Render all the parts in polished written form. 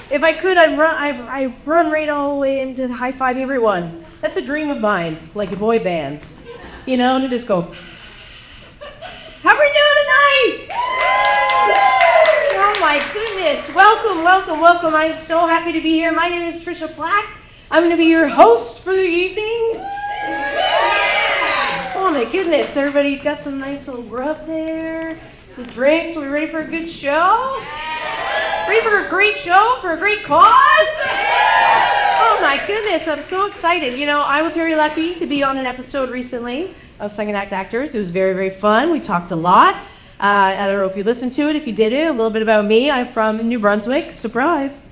If I could, I'd run right all the way into high five everyone. That's a dream of mine, like a boy band. You know, to just go, how are we doing tonight? Oh my goodness. Welcome. I'm so happy to be here. My name is Tricia Black. I'm going to be your host for the evening. Oh my goodness. Everybody got some nice little grub there. Some drinks. Are we ready for a good show? Ready for a great show? For a great cause? Oh my goodness. I'm so excited. You know, I was very lucky to be on an episode recently of Second Act Actors. It was very, very fun. We talked a lot. I don't know if you listened to it. If you did it, a little bit about me. I'm from New Brunswick. Surprise.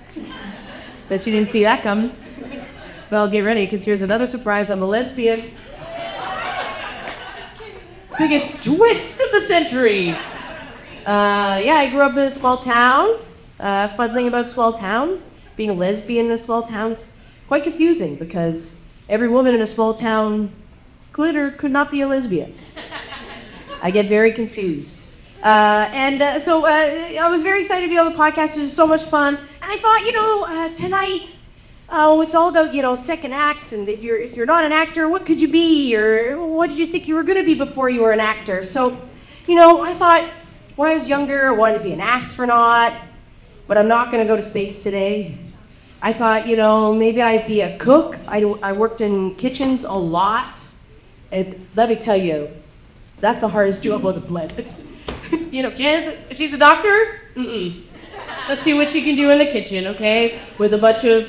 Bet you didn't see that coming. Well, get ready, because here's another surprise. I'm a lesbian. Biggest twist of the century. I grew up in a small town. Fun thing about small towns, being a lesbian in a small town is quite confusing, because every woman in a small town could not be a lesbian. I get very confused. So I was very excited to be on the podcast. It was so much fun. And I thought, tonight, it's all about, second acts. And if you're not an actor, what could you be? Or what did you think you were going to be before you were an actor? So, I thought when I was younger, I wanted to be an astronaut. But I'm not going to go to space today. I thought, maybe I'd be a cook. I worked in kitchens a lot. And let me tell you, that's the hardest job on the planet. Jan, she's a doctor? Let's see what she can do in the kitchen, okay? With a bunch of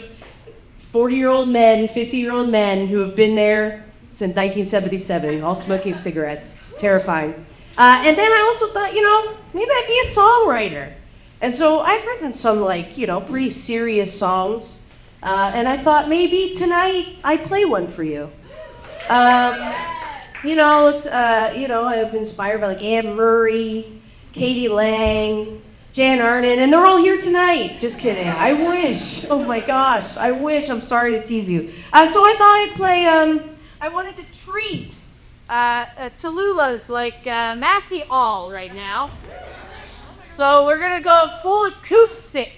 40-year-old men, 50-year-old men who have been there since 1977, all smoking cigarettes. It's terrifying. And then I also thought, maybe I'd be a songwriter. And so I've written some, pretty serious songs. And I thought maybe tonight I'd play one for you. I've been inspired by Anne Murray, Katie Lang, Jan Arden, and they're all here tonight. Just kidding. I wish. Oh my gosh. I wish. I'm sorry to tease you. So I thought I'd play, I wanted to treat Tallulah's Massey All right now. So we're gonna go full acoustic.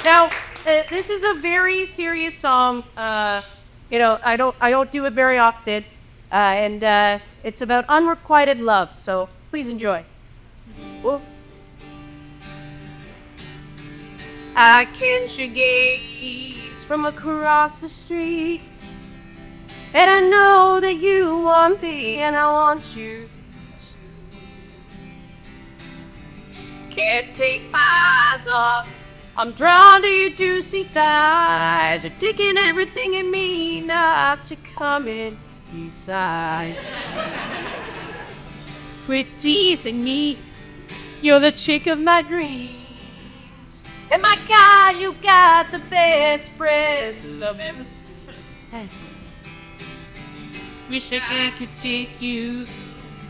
Now, this is a very serious song. I don't do it very often, and it's about unrequited love. So please enjoy. Whoa. I catch your gaze from across the street, and I know that you want me, and I want you. Can't take my eyes off. I'm drawn to your juicy thighs. You're taking everything in me not to come in beside. Quit teasing me. You're the chick of my dreams. And my God, you got the best breasts I've ever seen. Wish I could take you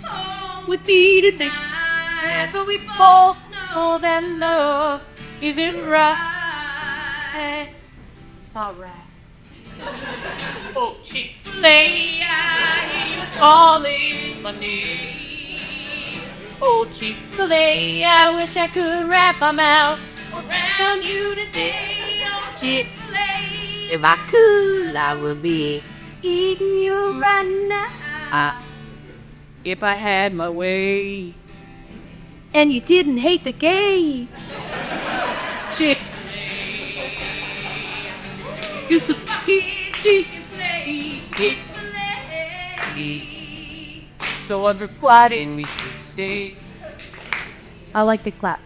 home with me tonight, but we both know that love isn't right. It's not right. Oh, Chick-fil-A, I hear you calling my name. Oh, Chick-fil-A, I wish I could wrap my mouth around you today. Oh, Chick-fil-A, if I could, I would be eating you right now. If I had my way. And you didn't hate the gays. Chick-fil-A, it's a chicken place. Chick-fil-A, so unrequited we should stay. I like the clap.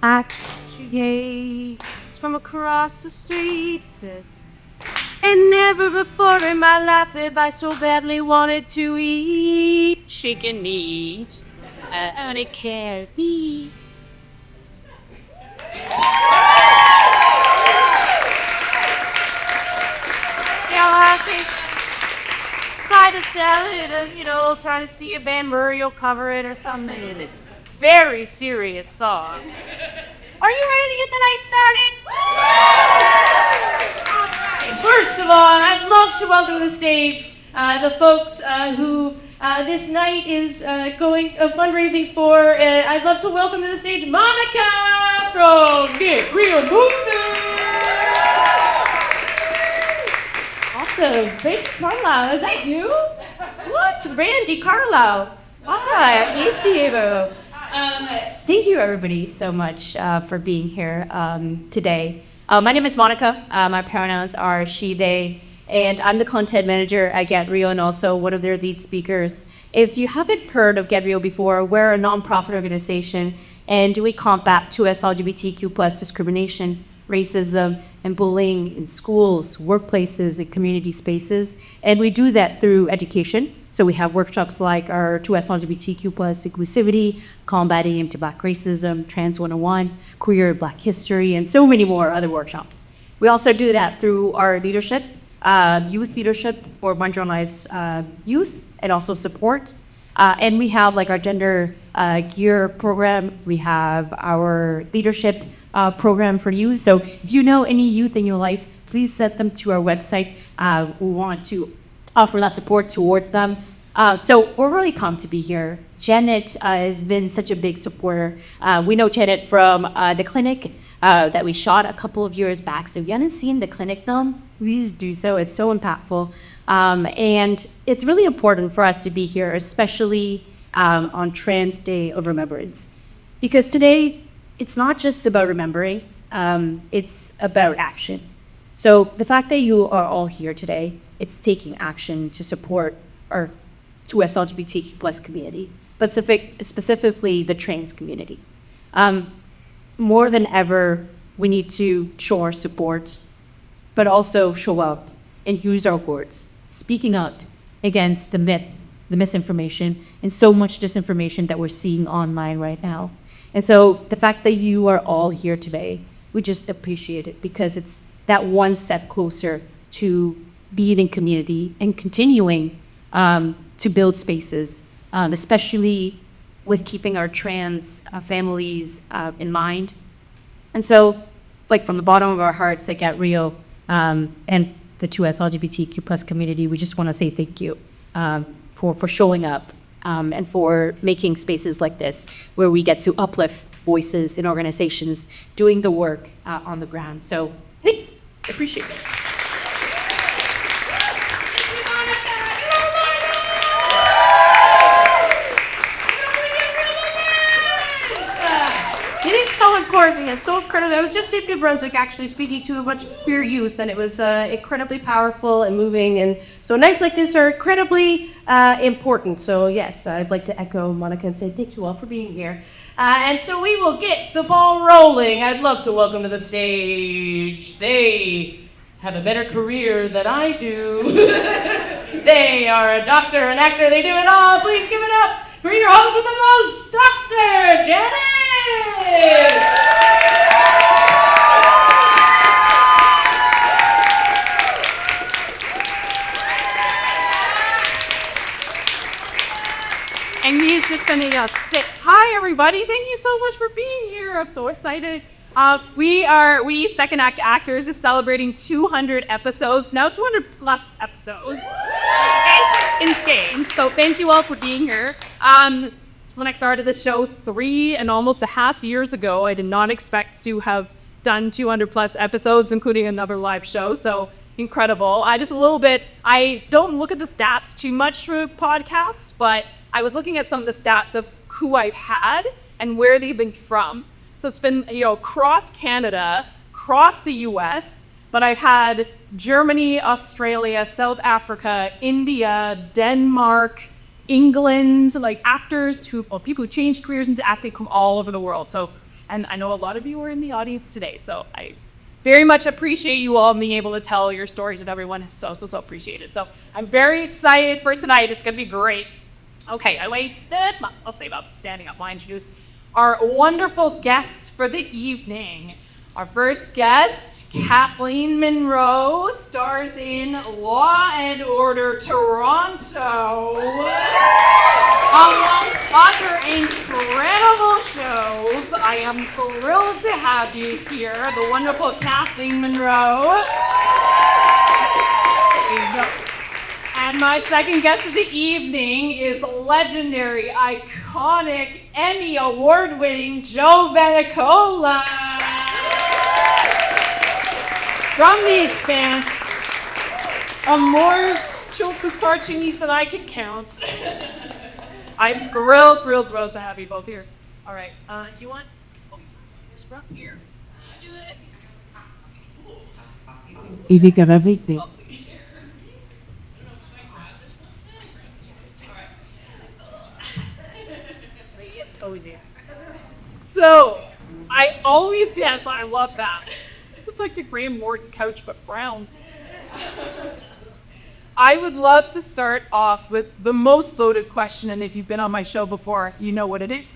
I catch your gaze from across the street. And never before in my life have I so badly wanted to eat chicken meat. I only care me. Try to sell it, try to see if Van Murray will cover it or something. It's a very serious song. Are you ready to get the night started? First of all, I'd love to welcome to the stage the folks who This night is fundraising for, I'd love to welcome to the stage Monica from Get Real Movement. Awesome. Randy Carlisle, is that you? What? Randy Carlisle. Hi, yes, Diego. Thank you, everybody, so much for being here today. My name is Monica. My pronouns are she, they, and I'm the content manager at Get Real and also one of their lead speakers. If you haven't heard of Get Real before, we're a nonprofit organization, and we combat 2S LGBTQ plus discrimination, racism, and bullying in schools, workplaces, and community spaces. And we do that through education. So we have workshops like our 2S LGBTQ plus inclusivity, combating anti-Black racism, Trans 101, queer Black history, and so many more other workshops. We also do that through our leadership, youth leadership for marginalized youth, and also support. And we have like our gender gear program. We have our leadership program for youth. So if you know any youth in your life, please send them to our website. We want to offer that support towards them. So we're really pumped to be here. Janet has been such a big supporter. We know Janet from the clinic that we shot a couple of years back. So if you haven't seen the clinic film, please do so. It's so impactful. And it's really important for us to be here, especially on Trans Day of Remembrance. Because today, it's not just about remembering, it's about action. So the fact that you are all here today, it's taking action to support our 2S LGBTQ plus community, but specifically the trans community. More than ever, we need to show our support, but also show up and use our words, speaking out against the myths, the misinformation, and so much disinformation that we're seeing online right now. And so the fact that you are all here today, we just appreciate it because it's that one step closer to being in community and continuing to build spaces, especially with keeping our trans families in mind. And so, like from the bottom of our hearts at Get Real and the 2S LGBTQ plus community, we just want to say thank you for showing up and for making spaces like this where we get to uplift voices in organizations doing the work on the ground. So thanks, I appreciate it. It is so important and so incredible. I was just in New Brunswick actually speaking to a bunch of queer youth, and it was incredibly powerful and moving. And so nights like this are incredibly important. So yes, I'd like to echo Monica and say thank you all for being here. And so we will get the ball rolling. I'd love to welcome to the stage. They have a better career than I do. They are a doctor, an actor, they do it all. Please give it up for your host with the most, Dr. Janet! And he's just sending us sick. Hi, everybody. Thank you so much for being here. I'm so excited. We Second Act Actors is celebrating 200 episodes, now 200 plus episodes. It's insane. So thank you all for being here. When I started the show 3 and almost a half years ago, I did not expect to have done 200 plus episodes, including another live show. So incredible. I don't look at the stats too much for podcasts, but I was looking at some of the stats of who I've had and where they've been from. So it's been, across Canada, across the US, but I've had Germany, Australia, South Africa, India, Denmark, England, like actors people who change careers into acting from all over the world. So, and I know a lot of you are in the audience today, so I very much appreciate you all being able to tell your stories with everyone. It's so appreciate it. So I'm very excited for tonight. It's gonna be great. Okay, I'll say about standing up. I introduce our wonderful guests for the evening. Our first guest, Kathleen Munroe, stars in Law and Order Toronto, amongst other incredible shows. I am thrilled to have you here, the wonderful Kathleen Munroe. There you go. And my second guest of the evening is legendary, iconic, Emmy award-winning Joe Vannicola. From The Expanse, a more chocus parchingese than I can count. I'm thrilled to have you both here. All right, do you want? Oh, just right here. Do this. You think of everything. So, I always guess I love that. It's like the Graham Norton couch, but brown. I would love to start off with the most loaded question, and if you've been on my show before, you know what it is.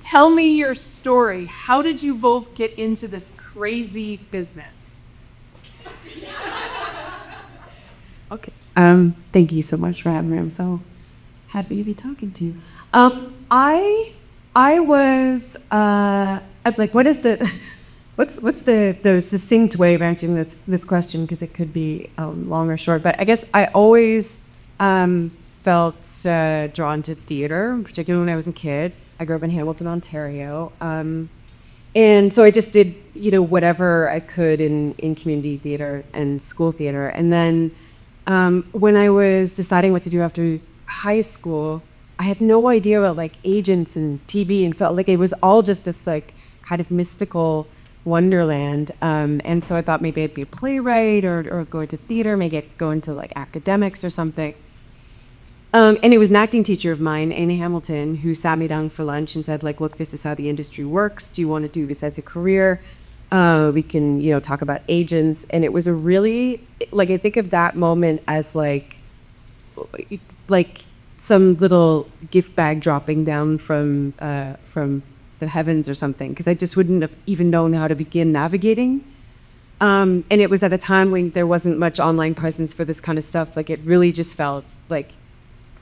Tell me your story. How did you both get into this crazy business? Okay. Thank you so much for having me. I'm so happy to be talking to you. I was like, what is the what's the succinct way of answering this question, because it could be long or short. But I guess I always felt drawn to theater, particularly when I was a kid. I grew up in Hamilton, Ontario. And so I just did, whatever I could in community theater and school theater. And then when I was deciding what to do after high school, I had no idea about like agents and TV, and felt like it was all just this like kind of mystical wonderland. And so I thought maybe I'd be a playwright or go into theater, maybe I'd go into like academics or something. And it was an acting teacher of mine in Hamilton who sat me down for lunch and said, like, look, this is how the industry works. Do you want to do this as a career? We can, talk about agents. And it was a really, like, I think of that moment as like some little gift bag dropping down from the heavens or something, because I just wouldn't have even known how to begin navigating. And it was at a time when there wasn't much online presence for this kind of stuff. Like, it really just felt like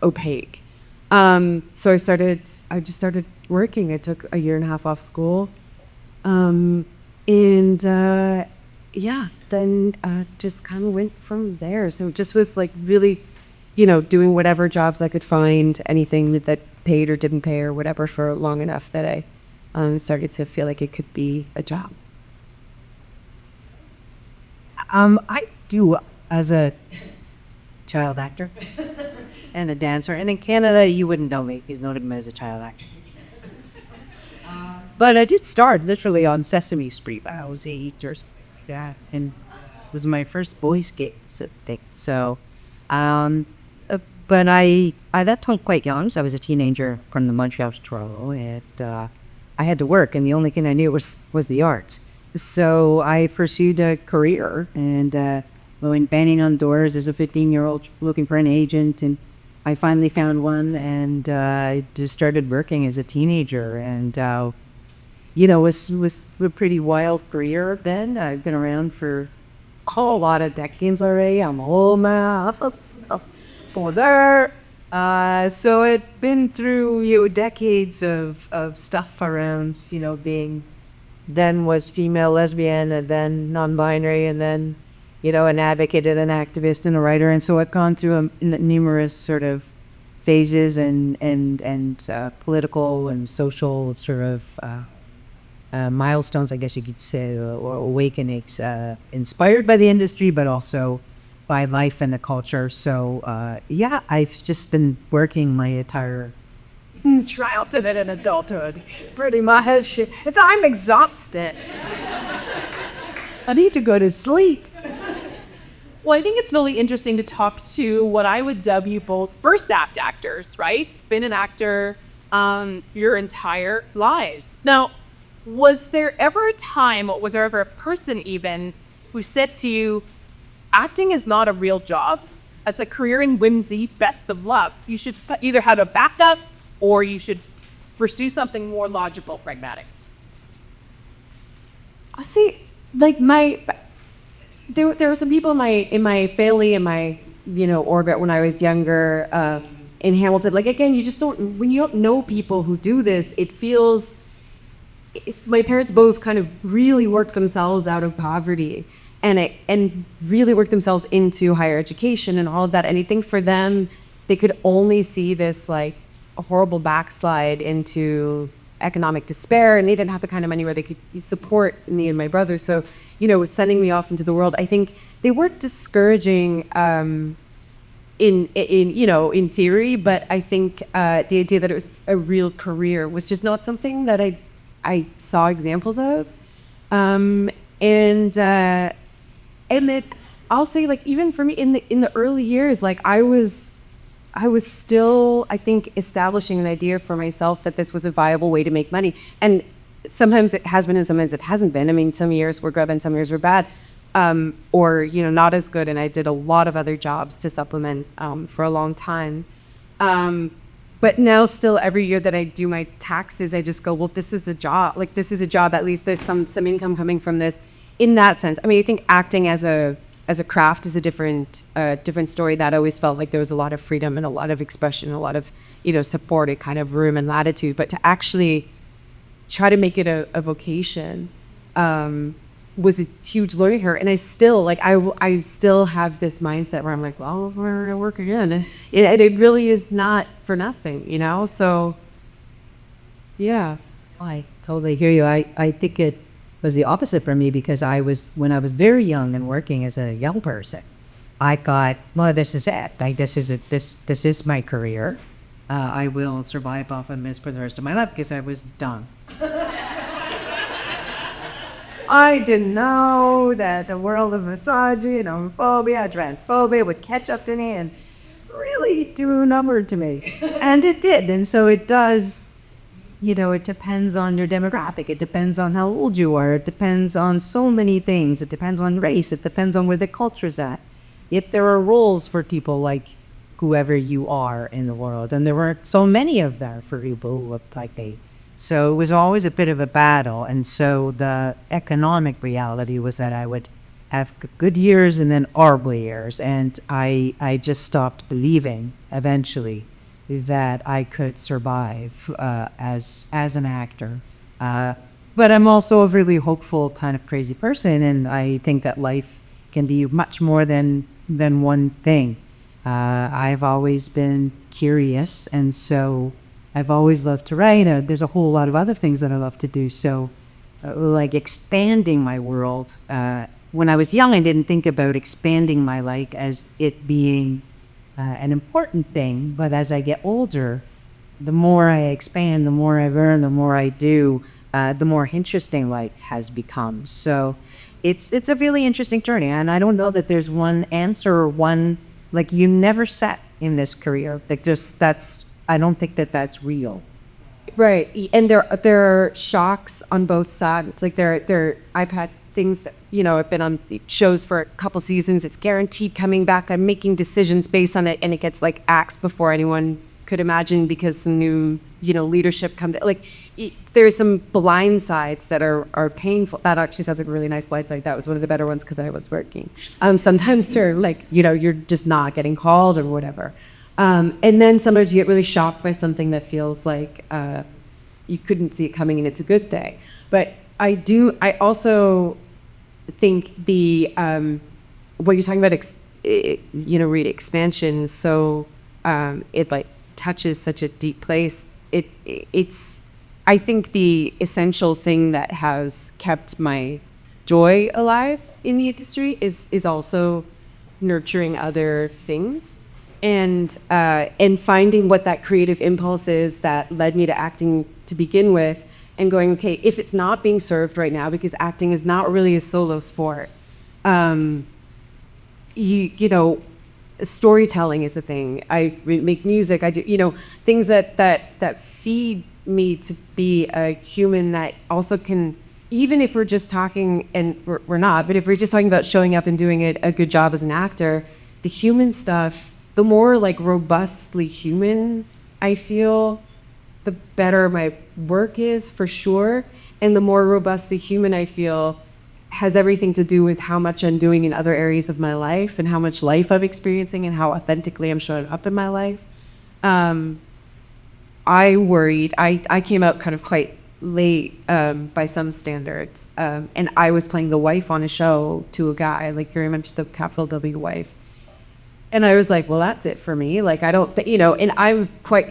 opaque. So I just started working. I took a year and a half off school. Then just kind of went from there. So it just was like really, doing whatever jobs I could find, anything that paid or didn't pay or whatever, for long enough that I started to feel like it could be a job. I do as a child actor and a dancer. And in Canada, you wouldn't know me. He's known as a child actor. But I did start literally on Sesame Street when I was 8 or something like that. And it was my first voice gig, thing. So, but I that time quite young. So I was a teenager from the Montreal to Toronto, and I had to work, and the only thing I knew was the arts. So I pursued a career, and went banging on doors as a 15-year-old looking for an agent, and I finally found one, and I just started working as a teenager, and was a pretty wild career then. I've been around for a whole lot of decades already. I'm old now. For there. So I'd been through decades of stuff around, being, then was female lesbian, and then non-binary, and then an advocate and an activist and a writer. And so I've gone through numerous sort of phases and political and social sort of milestones, I guess you could say, or awakenings, inspired by the industry, but also by life and the culture. So I've just been working my entire childhood and adulthood, pretty much. I'm exhausted. I need to go to sleep. Well, I think it's really interesting to talk to what I would dub you both first act actors, right? Been an actor your entire lives. Now, was there ever a person even who said to you, acting is not a real job, it's a career in whimsy, best of luck. You should either have a backup or you should pursue something more logical, pragmatic? I see, like there were some people in my family, in my orbit when I was younger, in Hamilton. Like, again, when you don't know people who do this, it feels. My parents both kind of really worked themselves out of poverty, and really work themselves into higher education and all of that. And I think for them, they could only see this like a horrible backslide into economic despair, and they didn't have the kind of money where they could support me and my brother. So, sending me off into the world, I think they weren't discouraging in theory, but I think the idea that it was a real career was just not something that I saw examples of. And I'll say, like, even for me in the early years, like I was still, I think, establishing an idea for myself that this was a viable way to make money. And sometimes it has been and sometimes it hasn't been. I mean, some years were good and some years were bad, or, not as good. And I did a lot of other jobs to supplement for a long time. But now still every year that I do my taxes, I just go, well, this is a job. Like, this is a job. At least there's some income coming from this. In that sense, I mean, I think acting as a craft is a different story. That always felt like there was a lot of freedom and a lot of expression, a lot of, supported kind of room and latitude. But to actually try to make it a vocation was a huge learning curve. And I still, like, I still have this mindset where I'm like, well, we're gonna work again. It really is not for nothing, So, yeah. I totally hear you. I think it was the opposite for me because when I was very young and working as a young person, I thought, well, this is it. Like, this is my career. I will survive off of this for the rest of my life because I was done. I didn't know that the world of misogyny, homophobia, transphobia would catch up to me and really do a number to me. And it did. And so it does, it depends on your demographic. It depends on how old you are. It depends on so many things. It depends on race. It depends on where the culture's at. Yet there are roles for people like whoever you are in the world. And there weren't so many of them for people who looked like me. So it was always a bit of a battle. And so the economic reality was that I would have good years and then horrible years. And I just stopped believing eventually that I could survive as an actor. But I'm also a really hopeful kind of crazy person. And I think that life can be much more than one thing. I've always been curious. And so I've always loved to write. There's a whole lot of other things that I love to do. So, like expanding my world. When I was young, I didn't think about expanding my life as it being an important thing. But as I get older, the more I expand, the more I learn, the more I do, the more interesting life has become. So, it's a really interesting journey. And I don't know that there's one answer or one, like, you never set in this career. Like, I don't think that that's real. Right. And there are shocks on both sides. Like I've had things that, I've been on shows for a couple seasons. It's guaranteed coming back. I'm making decisions based on it. And it gets like axed before anyone could imagine because some new, leadership comes. Like there's some blind sides that are painful. That actually sounds like a really nice blind side. That was one of the better ones because I was working. Sometimes they're like, you're just not getting called or whatever. And then sometimes you get really shocked by something that feels like you couldn't see it coming and it's a good thing. But I also think the, what you're talking about, read expansion, so it like touches such a deep place. It's, I think the essential thing that has kept my joy alive in the industry is also nurturing other things. And finding what that creative impulse is that led me to acting to begin with, and going, okay, if it's not being served right now, because acting is not really a solo sport, storytelling is a thing. I make music. I do, things that feed me to be a human that also can, even if we're just talking, and we're not, but if we're just talking about showing up and doing a good job as an actor, the human stuff, the more like robustly human I feel, the better my work is for sure. And the more robustly human I feel has everything to do with how much I'm doing in other areas of my life and how much life I'm experiencing and how authentically I'm showing up in my life. I worried, I came out kind of quite late by some standards. And I was playing the wife on a show to a guy, like very much the capital W wife. And I was like, well, that's it for me. Like, I don't, and I'm quite,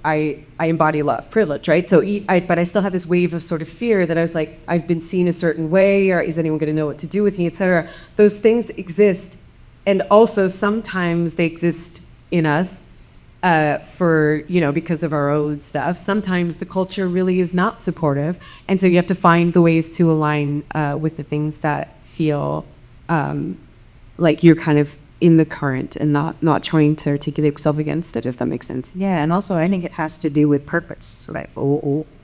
I embody a lot of privilege, right? So, but I still have this wave of sort of fear that I was like, I've been seen a certain way, or is anyone going to know what to do with me, et cetera. Those things exist. And also sometimes they exist in us because of our own stuff. Sometimes the culture really is not supportive. And so you have to find the ways to align with the things that feel like you're kind of in the current and not trying to articulate yourself against it, if that makes sense. Yeah, and also I think it has to do with purpose. Like,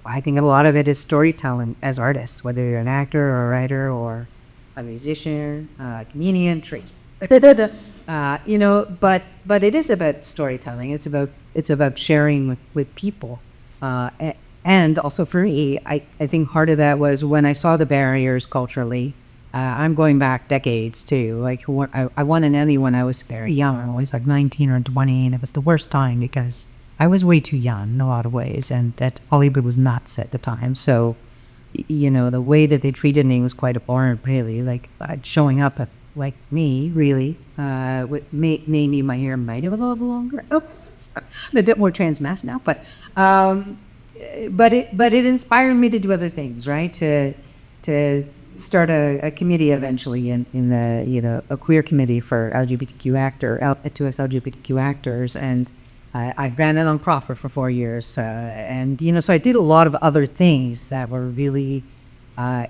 I think a lot of it is storytelling as artists, whether you're an actor or a writer or a musician, a comedian, but it is about storytelling. It's about sharing with people, and also for me, I think part of that was when I saw the barriers culturally. I'm going back decades too. Like I won an Emmy when I was very young. I was like 19 or 20, and it was the worst time because I was way too young in a lot of ways, and that Hollywood was nuts at the time. So, the way that they treated me was quite abhorrent, really. Like showing up at, like me, really, maybe my hair might have a little longer. Oh, I'm a bit more transmass now, but it inspired me to do other things, right? To start a committee eventually in the a queer committee for LGBTQ LGBTQ actors, and I ran a nonprofit for 4 years, so I did a lot of other things that were really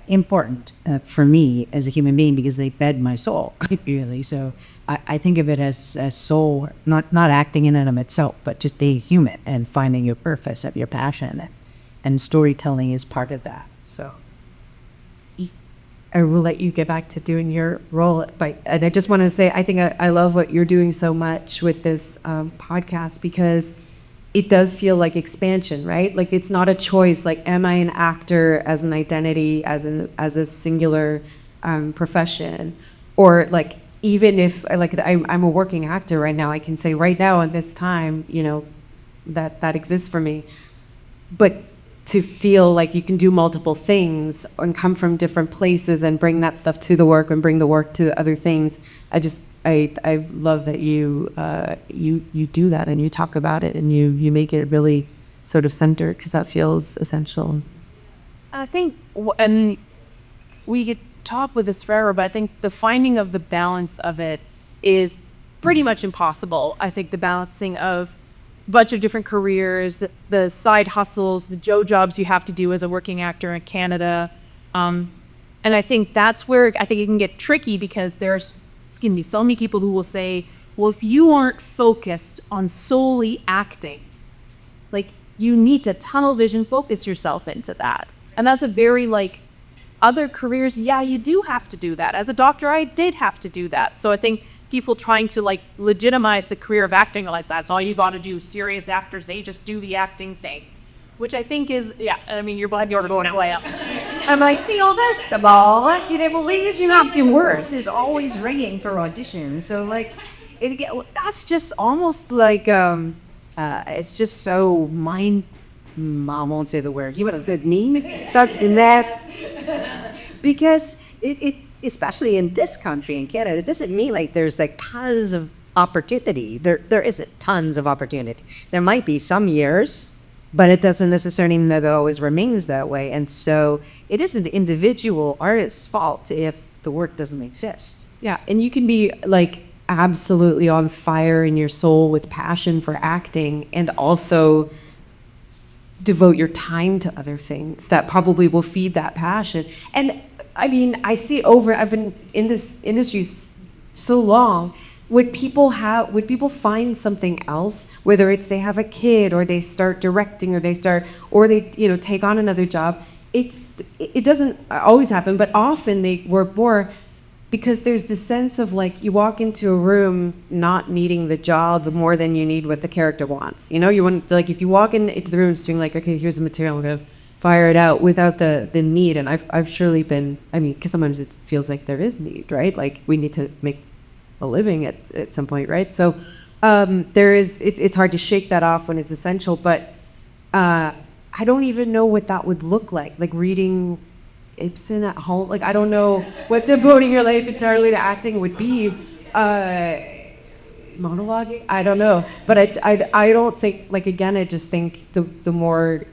important for me as a human being because they fed my soul, really. So I think of it as soul, not acting in and of itself, but just being human and finding your purpose of your passion, and storytelling is part of that. So. I will let you get back to doing your role. And I just want to say, I think I love what you're doing so much with this podcast, because it does feel like expansion, right? Like it's not a choice. Like, am I an actor as an identity, as a singular profession? Or like, even if I'm a working actor right now, I can say right now at this time, that exists for me. But to feel like you can do multiple things and come from different places and bring that stuff to the work and bring the work to other things. I love that you do that and you talk about it and you make it really sort of centered, because that feels essential. I think, and we could talk with this forever, but I think the finding of the balance of it is pretty much impossible. I think the balancing of bunch of different careers, the side hustles, the jobs you have to do as a working actor in Canada. And I think that's where I think it can get tricky, because there's going to be so many people who will say, well, if you aren't focused on solely acting, like you need to tunnel vision focus yourself into that. And that's a very other careers, yeah, you do have to do that. As a doctor, I did have to do that. So I think people trying to legitimize the career of acting, like that's all you got to do. Serious actors, they just do the acting thing, which I think is, yeah. I mean, you're going away up. I'm like, the festival, believe you worse is always ringing for auditions. So that's just almost it's just so mind. I won't say the word. You would have said mean. Stuck in that. Because it especially in this country, in Canada, it doesn't mean there's tons of opportunity. There isn't tons of opportunity. There might be some years, but it doesn't necessarily mean that it always remains that way. And so it isn't the individual artist's fault if the work doesn't exist. Yeah, and you can be absolutely on fire in your soul with passion for acting, and also devote your time to other things that probably will feed that passion. And I mean, I've been in this industry so long. Would people find something else, whether it's they have a kid or they start directing or they take on another job? It doesn't always happen, but often they work more, because there's this sense of you walk into a room not needing the job more than you need what the character wants. You want, if you walk into the room just being okay, here's the material, I'm gonna fire it out without the need. And I've surely been, because sometimes it feels like there is need, right? We need to make a living at some point, right? So it's hard to shake that off when it's essential, but I don't even know what that would look like reading Ibsen at home. Like, I don't know what devoting your life entirely to acting would be. Monologuing? I don't know. But I don't think, like, again, I just think the more,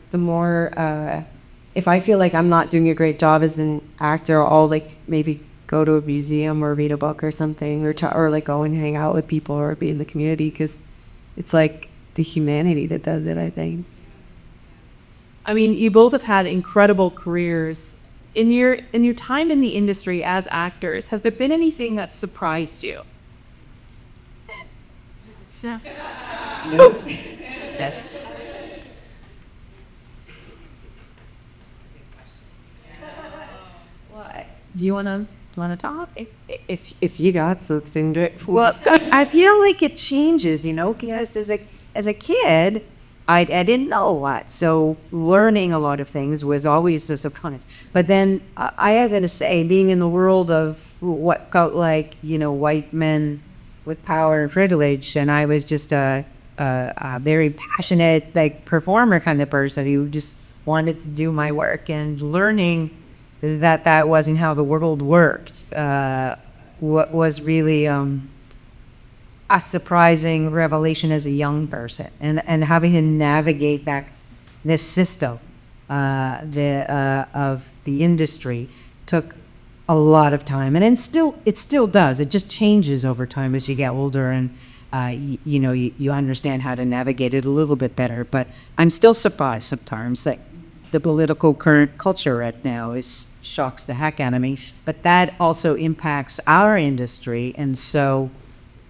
if I feel like I'm not doing a great job as an actor, I'll, like, maybe go to a museum or read a book or something, or like go and hang out with people or be in the community, because it's like the humanity that does it, I think. I mean, you both have had incredible careers. In your time in the industry as actors, has there been anything that surprised you? So, Nope. Yes. Do you want to talk? If you got something to, Well, I feel like it changes, because as a kid, I didn't know a lot. So learning a lot of things was always a surprise. But then I have to say, being in the world of what felt like, white men with power and privilege, and I was just a very passionate, like, performer kind of person who just wanted to do my work, and learning that wasn't how the world worked. What was really a surprising revelation as a young person, and having to navigate this system of the industry took a lot of time, and it still does. It just changes over time as you get older, and you understand how to navigate it a little bit better. But I'm still surprised sometimes that the political current culture right now shocks the heck out of me. But that also impacts our industry, and so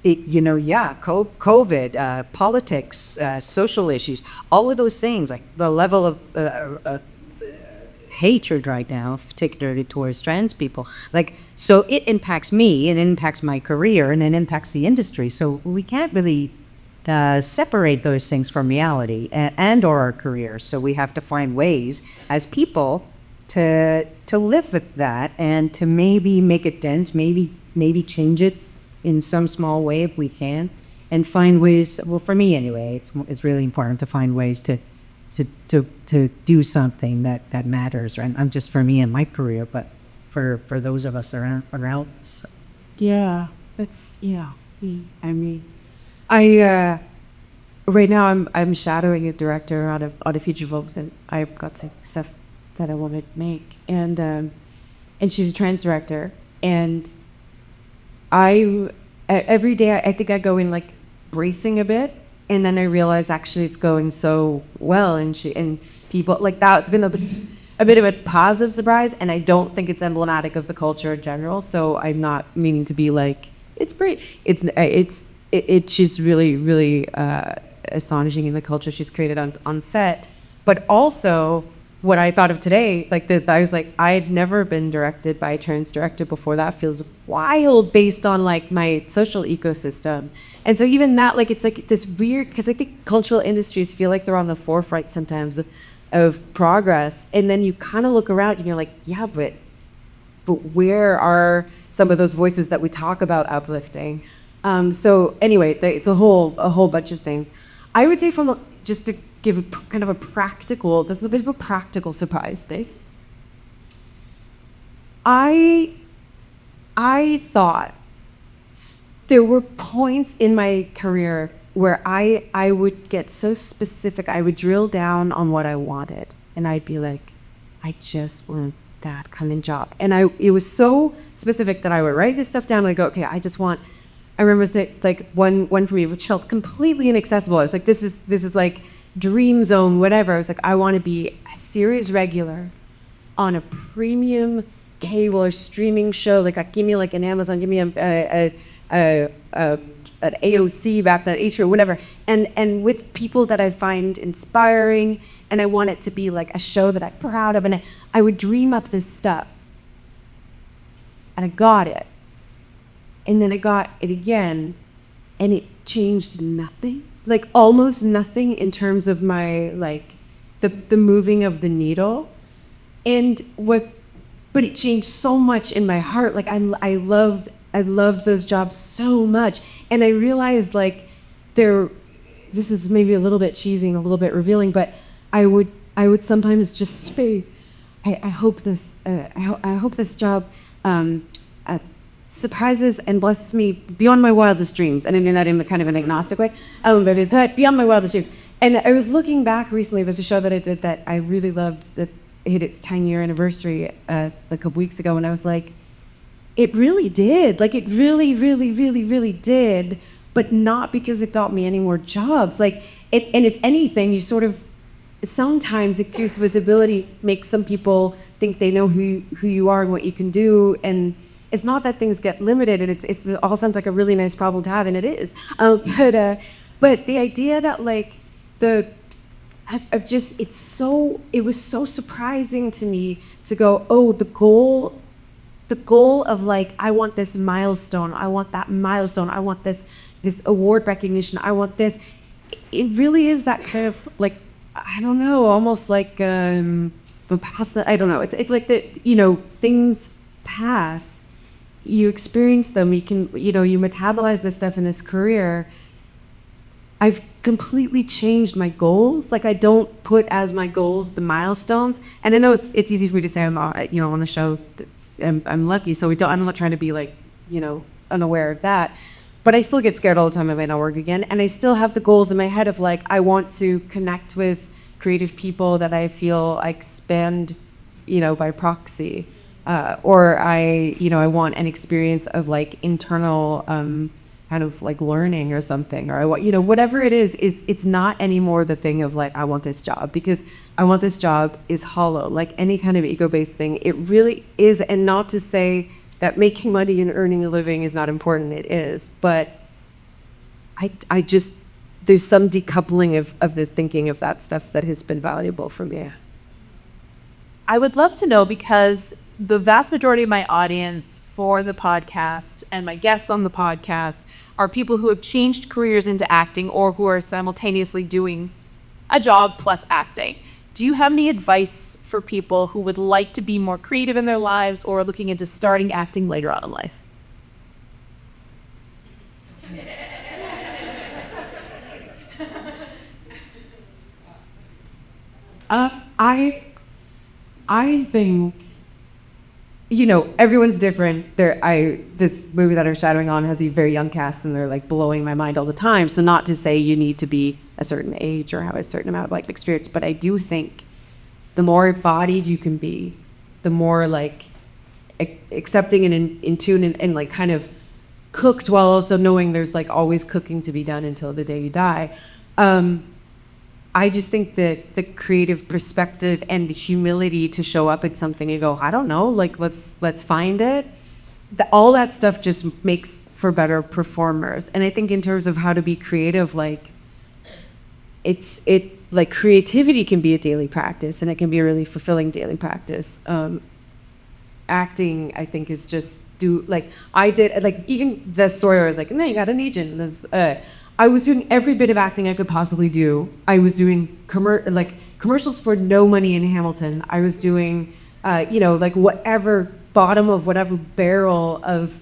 COVID, politics, social issues, all of those things, like the level of hatred right now, particularly towards trans people. Like, so it impacts me, and it impacts my career, and it impacts the industry. So we can't really separate those things from reality and or our careers. So we have to find ways as people to live with that, and to maybe make a dent, maybe change it in some small way if we can, and find ways. Well, for me anyway, it's really important to find ways to do something that matters, right? I'm just for me and my career, but for those of us around. So. Yeah, that's, yeah. I mean, I right now I'm shadowing a director on a feature films, and I've got some stuff that I want to make, and she's a trans director, and every day I think I go in, like, bracing a bit, and then I realize actually it's going so well, and people like that. It's been a bit of a positive surprise, and I don't think it's emblematic of the culture in general. So I'm not meaning to be like, it's great. She's really, really astonishing in the culture she's created on set. But also, what I thought of today, I was like, I've never been directed by a trans director before. That feels wild based on, like, my social ecosystem. And so even that, like, it's like this weird, because I think cultural industries feel like they're on the forefront sometimes of progress. And then you kind of look around and you're like, yeah, but where are some of those voices that we talk about uplifting? So anyway, it's a whole bunch of things. I would say just to give kind of this is a bit of a practical surprise thing. I thought there were points in my career where I would get so specific, I would drill down on what I wanted, and I'd be like, I just want that kind of job. And it was so specific that I would write this stuff down, and I'd go, okay, I remember saying, like, one for me, which felt completely inaccessible. I was like, this is like dream zone, whatever. I was like, I want to be a series regular on a premium cable or streaming show. Like, give me like an Amazon, give me an AOC back, that HBO, whatever. And with people that I find inspiring, and I want it to be like a show that I'm proud of. And I would dream up this stuff. And I got it. And then I got it again, and it changed nothing, like almost nothing in terms of my, like, the moving of the needle. But it changed so much in my heart. Like, I loved those jobs so much. And I realized, like, this is maybe a little bit cheesy and a little bit revealing, but I I would sometimes just say, I hope this job surprises and blesses me beyond my wildest dreams. And I mean that in kind of an agnostic way, but that beyond my wildest dreams. And I was looking back recently, there's a show that I did that I really loved that hit its 10-year anniversary a couple weeks ago, and I was like, it really did. Like, it really, really, really, really did, but not because it got me any more jobs. Like, and if anything, you sort of, sometimes increased visibility makes some people think they know who you are and what you can do, and it's not that things get limited, and it all sounds like a really nice problem to have, and it is. But the idea that like it was so surprising to me to go, oh, the goal of like, I want this milestone, I want that milestone, I want this award recognition, I want this. It really is that kind of like, I don't know, almost like but past that, I don't know. It's like that, things pass. You experience them. You can, you metabolize this stuff in this career. I've completely changed my goals. Like, I don't put as my goals the milestones. And I know it's easy for me to say I'm on a show that's, I'm lucky, so I'm not trying to be like, unaware of that. But I still get scared all the time I might not work again. And I still have the goals in my head of like, I want to connect with creative people that I feel I expand, by proxy. Or I want an experience of like internal kind of like learning or something, or I want, whatever it is, it's not anymore the thing of like, I want this job, because I want this job is hollow. Like any kind of ego-based thing, it really is. And not to say that making money and earning a living is not important, it is, but I just, there's some decoupling of the thinking of that stuff that has been valuable for me. I would love to know, because the vast majority of my audience for the podcast and my guests on the podcast are people who have changed careers into acting or who are simultaneously doing a job plus acting. Do you have any advice for people who would like to be more creative in their lives or looking into starting acting later on in life? I think, everyone's different. This movie that I'm shadowing on has a very young cast, and they're like blowing my mind all the time. So not to say you need to be a certain age or have a certain amount of life experience, but I do think the more embodied you can be, the more like accepting and in tune and like kind of cooked, while also knowing there's like always cooking to be done until the day you die. I just think that the creative perspective and the humility to show up at something and go, I don't know, like let's find it. All that stuff just makes for better performers. And I think in terms of how to be creative, like like creativity can be a daily practice, and it can be a really fulfilling daily practice. Acting, I think, is just I did, like even the story where I was like, no, you got an agent. I was doing every bit of acting I could possibly do. I was doing commercials for no money in Hamilton. I was doing, like whatever bottom of whatever barrel of,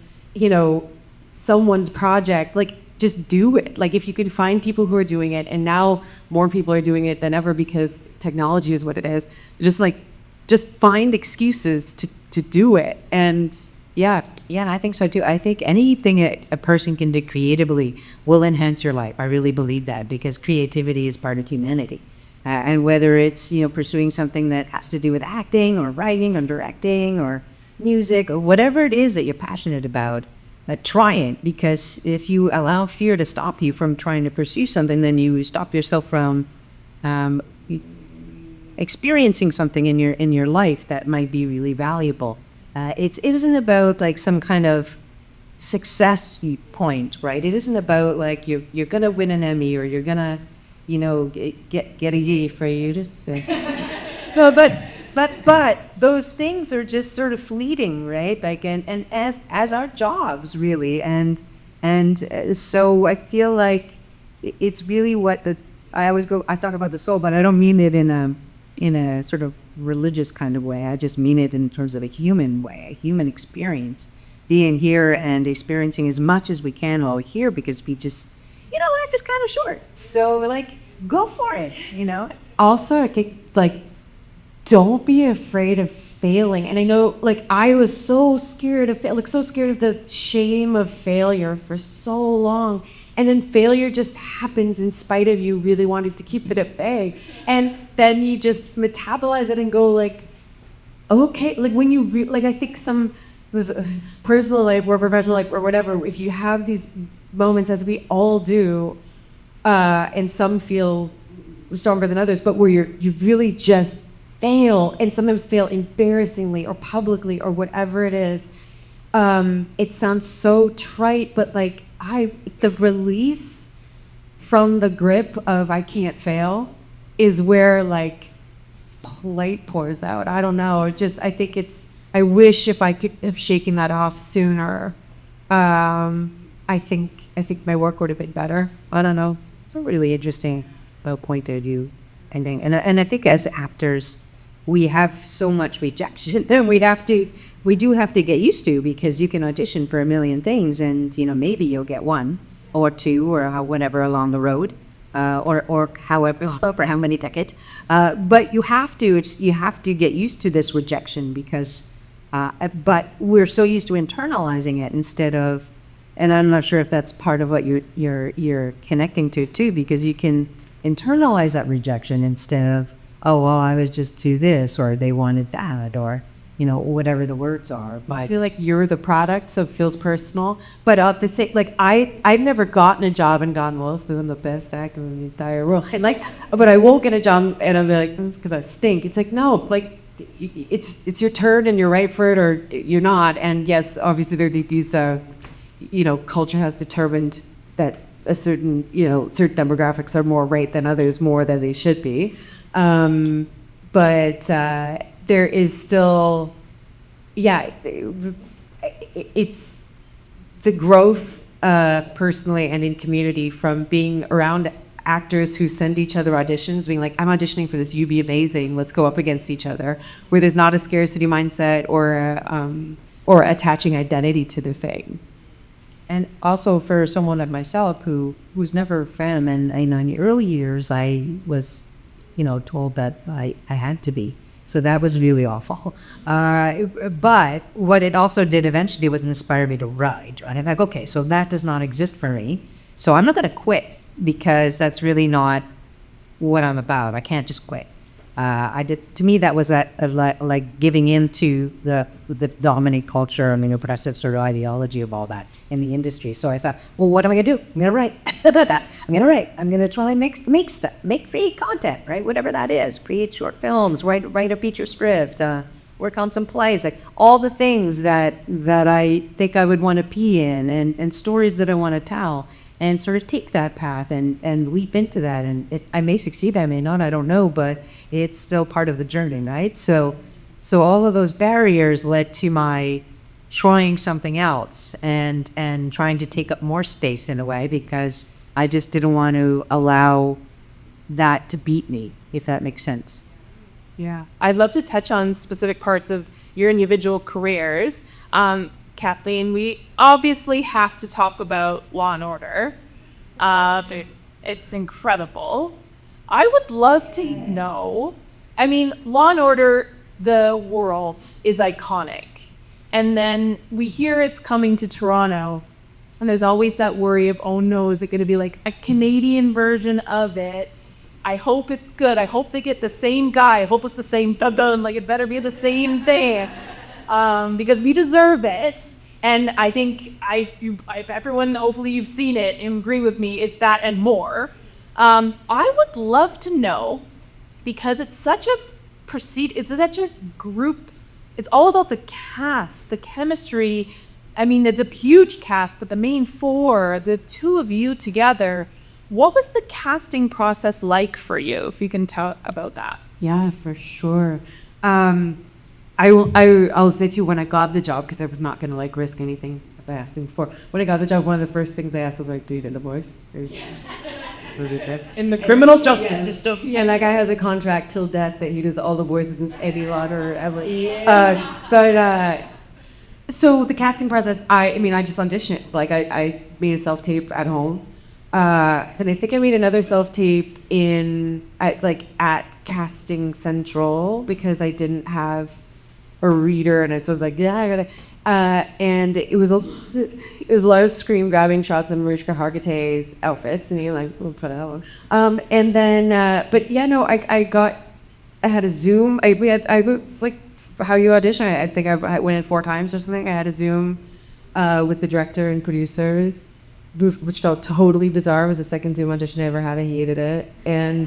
someone's project. Like, just do it. Like, if you can find people who are doing it, and now more people are doing it than ever because technology is what it is. Just find excuses to do it. And yeah, and I think so too. I think anything a person can do creatively will enhance your life. I really believe that, because creativity is part of humanity. And whether it's, pursuing something that has to do with acting or writing or directing or music or whatever it is that you're passionate about, try it. Because if you allow fear to stop you from trying to pursue something, then you stop yourself from experiencing something in your life that might be really valuable. It isn't about like some kind of success point, right? It isn't about like you're gonna win an Emmy or you're gonna, get a E for you to say. No, but those things are just sort of fleeting, right? Like and as our jobs really, and so I feel like it's really what I talk about the soul, but I don't mean it in a sort of religious kind of way. I just mean it in terms of a human way, a human experience, being here and experiencing as much as we can while we're here, because we just, life is kind of short. So like, go for it, Also, like don't be afraid of failing. And I know, like, I was so scared of so scared of the shame of failure for so long. And then failure just happens in spite of you really wanting to keep it at bay. And then you just metabolize it and go like, okay, like when you, like I think some with personal life or professional life or whatever, if you have these moments, as we all do, and some feel stronger than others, but where you really just fail, and sometimes fail embarrassingly or publicly or whatever it is, it sounds so trite, but like the release from the grip of I can't fail is where like light pours out. I don't know. I think I wish if I could have shaken that off sooner. I think my work would have been better. I don't know. It's a really interesting point of view, and I think as actors, we have so much rejection that we do have to get used to, because you can audition for a million things, and maybe you'll get one or two or whatever along the road, or however for how many decades. But you have to get used to this rejection, because but we're so used to internalizing it instead of. And I'm not sure if that's part of what you're connecting to too, because you can internalize that rejection instead of, oh well, I was just to this, or they wanted that, or whatever the words are. But I feel like you're the product, so it feels personal. But at the same, like I've never gotten a job and gone, well, if I'm the best actor in the entire world, and but I won't get a job and I'll be like, it's because I stink. It's like, no, like it's your turn and you're right for it or you're not. And yes, obviously there are these. Culture has determined that a certain demographics are more right than others, more than they should be. But there is still, it's the growth personally and in community from being around actors who send each other auditions, being like, I'm auditioning for this, you be amazing, let's go up against each other, where there's not a scarcity mindset or attaching identity to the thing. And also for someone like myself who was never femme, and in the early years I was, told that I had to be. So that was really awful. But what it also did eventually was inspire me to write. And I'm like, okay, so that does not exist for me. So I'm not going to quit, because that's really not what I'm about. I can't just quit. To me, that was like giving into the dominant culture, oppressive sort of ideology of all that in the industry. So I thought, well, what am I gonna do? I'm gonna write. I'm gonna write. I'm gonna try and make stuff, make free content, right? Whatever that is, create short films, write a feature script, work on some plays, like all the things that I think I would want to be in, and stories that I want to tell. And sort of take that path and leap into that. And I may succeed, I may not, I don't know, but it's still part of the journey, right? So all of those barriers led to my trying something else and trying to take up more space in a way, because I just didn't want to allow that to beat me, if that makes sense. Yeah, I'd love to touch on specific parts of your individual careers. Kathleen, we obviously have to talk about Law and Order. It's incredible. I would love to know, Law and Order, the world is iconic. And then we hear it's coming to Toronto, and there's always that worry of, oh no, is it going to be like a Canadian version of it? I hope it's good. I hope they get the same guy. I hope it's the same dun-dun, like it better be the same thing. Because we deserve it. And I think if everyone, hopefully you've seen it and agree with me, it's that and more. I would love to know, because it's such a group, it's all about the cast, the chemistry. It's a huge cast, but the main four, the two of you together, what was the casting process like for you, if you can tell about that? Yeah, for sure. I'll say to you, when I got the job, because I was not going to risk anything by asking for. When I got the job, one of the first things I asked was do you know the voice? In the criminal justice system. Yeah, and that guy has a contract till death that he does all the voices in Eddie Lauder or Emily. So the casting process, I just auditioned. I made a self-tape at home. Then I think I made another self-tape at Casting Central because I didn't have a reader, and so I was like, yeah, I gotta. And it was a lot of screen grabbing shots of Mariska Hargitay's outfits, and we'll put that one. And then, but yeah, no, I had a Zoom. It's like how you audition. I think I went in 4 times or something. I had a Zoom with the director and producers, which felt totally bizarre. It was the second Zoom audition I ever had. I hated it. And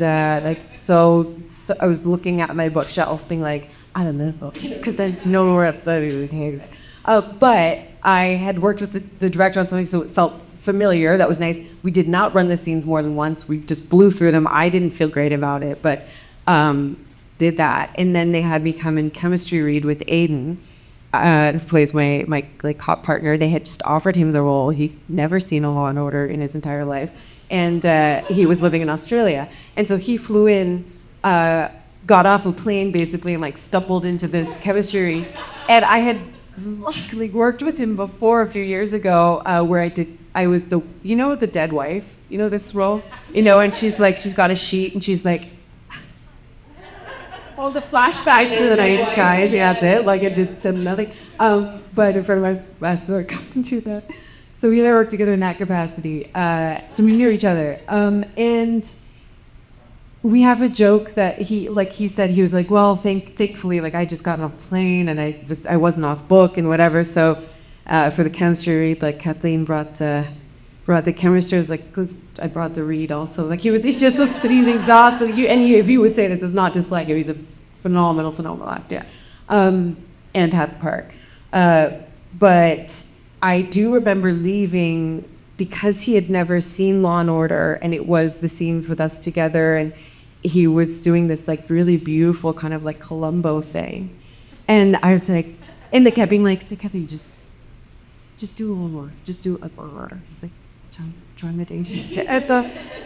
so I was looking at my bookshelf being like, I don't know, because then no one were up there. But I had worked with the director on something, so it felt familiar. That was nice. We did not run the scenes more than once. We just blew through them. I didn't feel great about it, but did that. And then they had me come in chemistry read with Aiden, who plays my cop partner. They had just offered him the role. He'd never seen a Law and Order in his entire life, and he was living in Australia. And so he flew in, got off a plane basically, and stumbled into this chemistry. And I had luckily worked with him before a few years ago, where I was the dead wife, this role, and she's got a sheet, and she's like, all the flashbacks to the night, guys. Yeah, that's it. I did some nothing. But a friend of mine started coming to that. So we and I worked together in that capacity. So we knew each other. And we have a joke that he said, he was like, well, thankfully, I just got off a plane and I wasn't off book and whatever. So for the chemistry read, Kathleen brought the chemistry. I was like, I brought the read also. He's exhausted. If you would say this is not dislike him, he's a phenomenal actor. And had the part. But I do remember leaving because he had never seen Law and Order, and it was the scenes with us together, and he was doing this really beautiful kind of Columbo thing. And I was like, and they kept being like, so Kathleen, just do a little more. Just do a more. He's like, John Medeiros.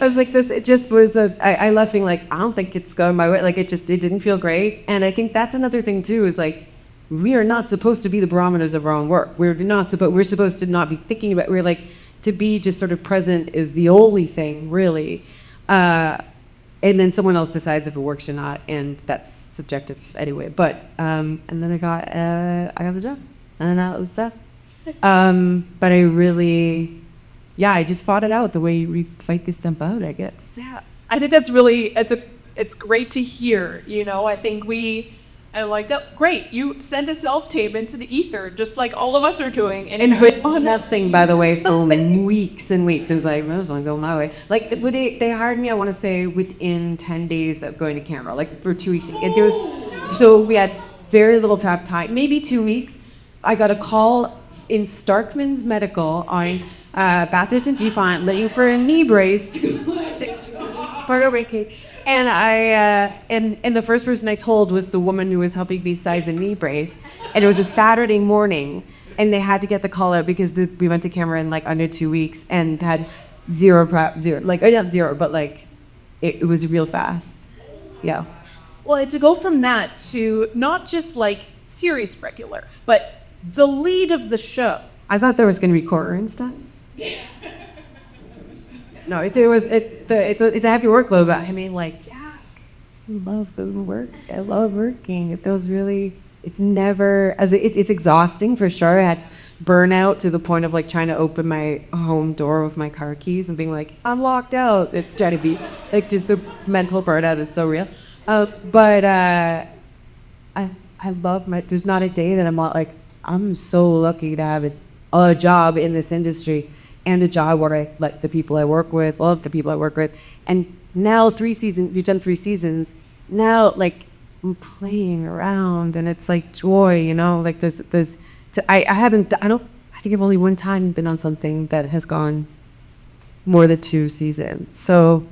I was like, this, it just was I left being like, I don't think it's going my way. It didn't feel great. And I think that's another thing too, is we are not supposed to be the barometers of our own work. We're supposed to not be thinking about, to be just sort of present is the only thing, really. And then someone else decides if it works or not, and that's subjective anyway. But and then I got the job, and that was that. But I really, I just fought it out the way we fight this stuff out, I guess. Yeah, I think that's really it's great to hear. I think I like that. Great, you sent a self-tape into the ether, just like all of us are doing. And nothing, by the way, filming weeks and weeks. It was like, I was going to go my way. They hired me, I want to say, within 10 days of going to camera, for 2 weeks. So we had very little prep time, maybe 2 weeks. I got a call in Starkman's Medical on Bathurst and Defiant, looking for a knee brace to Spargo Reiki. And and the first person I told was the woman who was helping me size a knee brace. And it was a Saturday morning, and they had to get the call out because we went to camera in under 2 weeks and had zero prep, not zero, but it was real fast. Yeah. Well, to go from that to not just series regular, but the lead of the show. I thought there was going to be courtroom stuff. No, it's a happy workload, but I mean, I love the work. I love working. It feels really. It's never it's exhausting for sure. I had burnout to the point of trying to open my home door with my car keys and being like, I'm locked out. Trying to be just the mental burnout is so real. But I love there's not a day that I'm not I'm so lucky to have a job in this industry. And a job where I like the people I work with, love the people I work with. And now we've done 3 seasons. Now, I'm playing around, and it's joy, I think I've only one time been on something that has gone more than 2 seasons. So,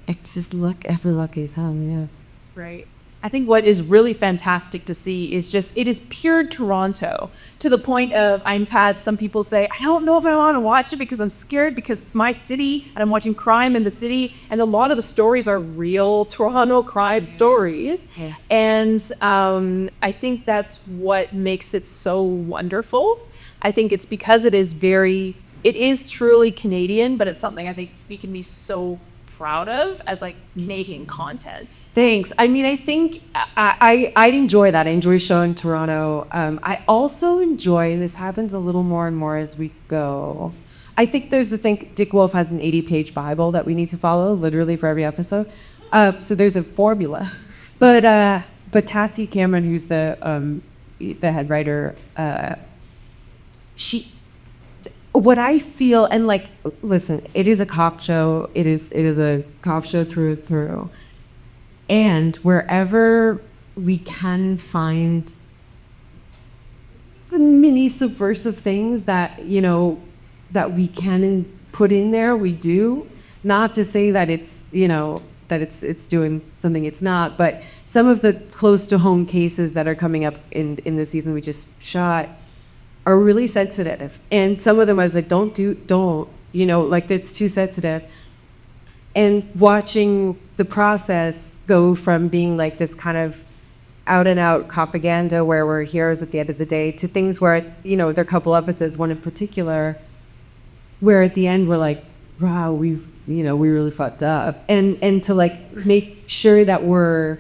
it's just ever lucky as hell, yeah. That's great. I think what is really fantastic to see is it is pure Toronto, to the point of I've had some people say, I don't know if I want to watch it because I'm scared because it's my city and I'm watching crime in the city. And a lot of the stories are real Toronto crime stories. Yeah. And I think that's what makes it so wonderful. I think it's because it is very it is truly Canadian, but it's something I think we can be so proud of as like making content. Thanks. I mean, I think I'd enjoy that. I enjoy showing Toronto. I also enjoy, this happens a little more and more as we go. I think there's the thing, Dick Wolf has an 80-page Bible that we need to follow, literally for every episode. So there's a formula. But Tassie Cameron, who's the head writer, what I feel, and like, listen, it is a cop show. It is a cop show through and through. And wherever we can find the mini subversive things that, you know, that we can put in there, we do. Not to say that it's, you know, that it's doing something it's not, but some of the close to home cases that are coming up in the season we just shot are really sensitive. And some of them I was like, don't, you know, like it's too sensitive. And watching the process go from being like this kind of out and out propaganda where we're heroes at the end of the day to things where, you know, there are a couple episodes, one in particular, where at the end we're like, wow, we really fucked up. And to like make sure that when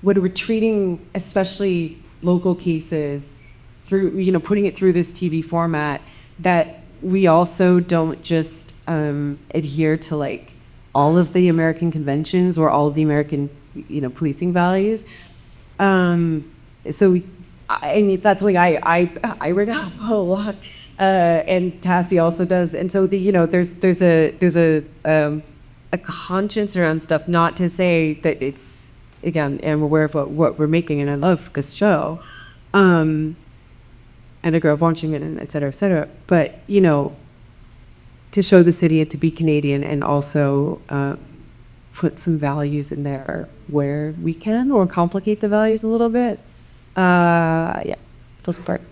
we're treating especially local cases through, you know, putting it through this TV format, that we also don't just adhere to like all of the American conventions or all of the American, you know, policing values. So I mean, that's like I read up a lot, and Tassie also does. And so you know, there's a conscience around stuff. Not to say that it's, again, I'm aware of what we're making, and I love this show. And I grew up watching it, and et cetera, but, you know, to show the city and to be Canadian and also put some values in there where we can, or complicate the values a little bit. Yeah, first part.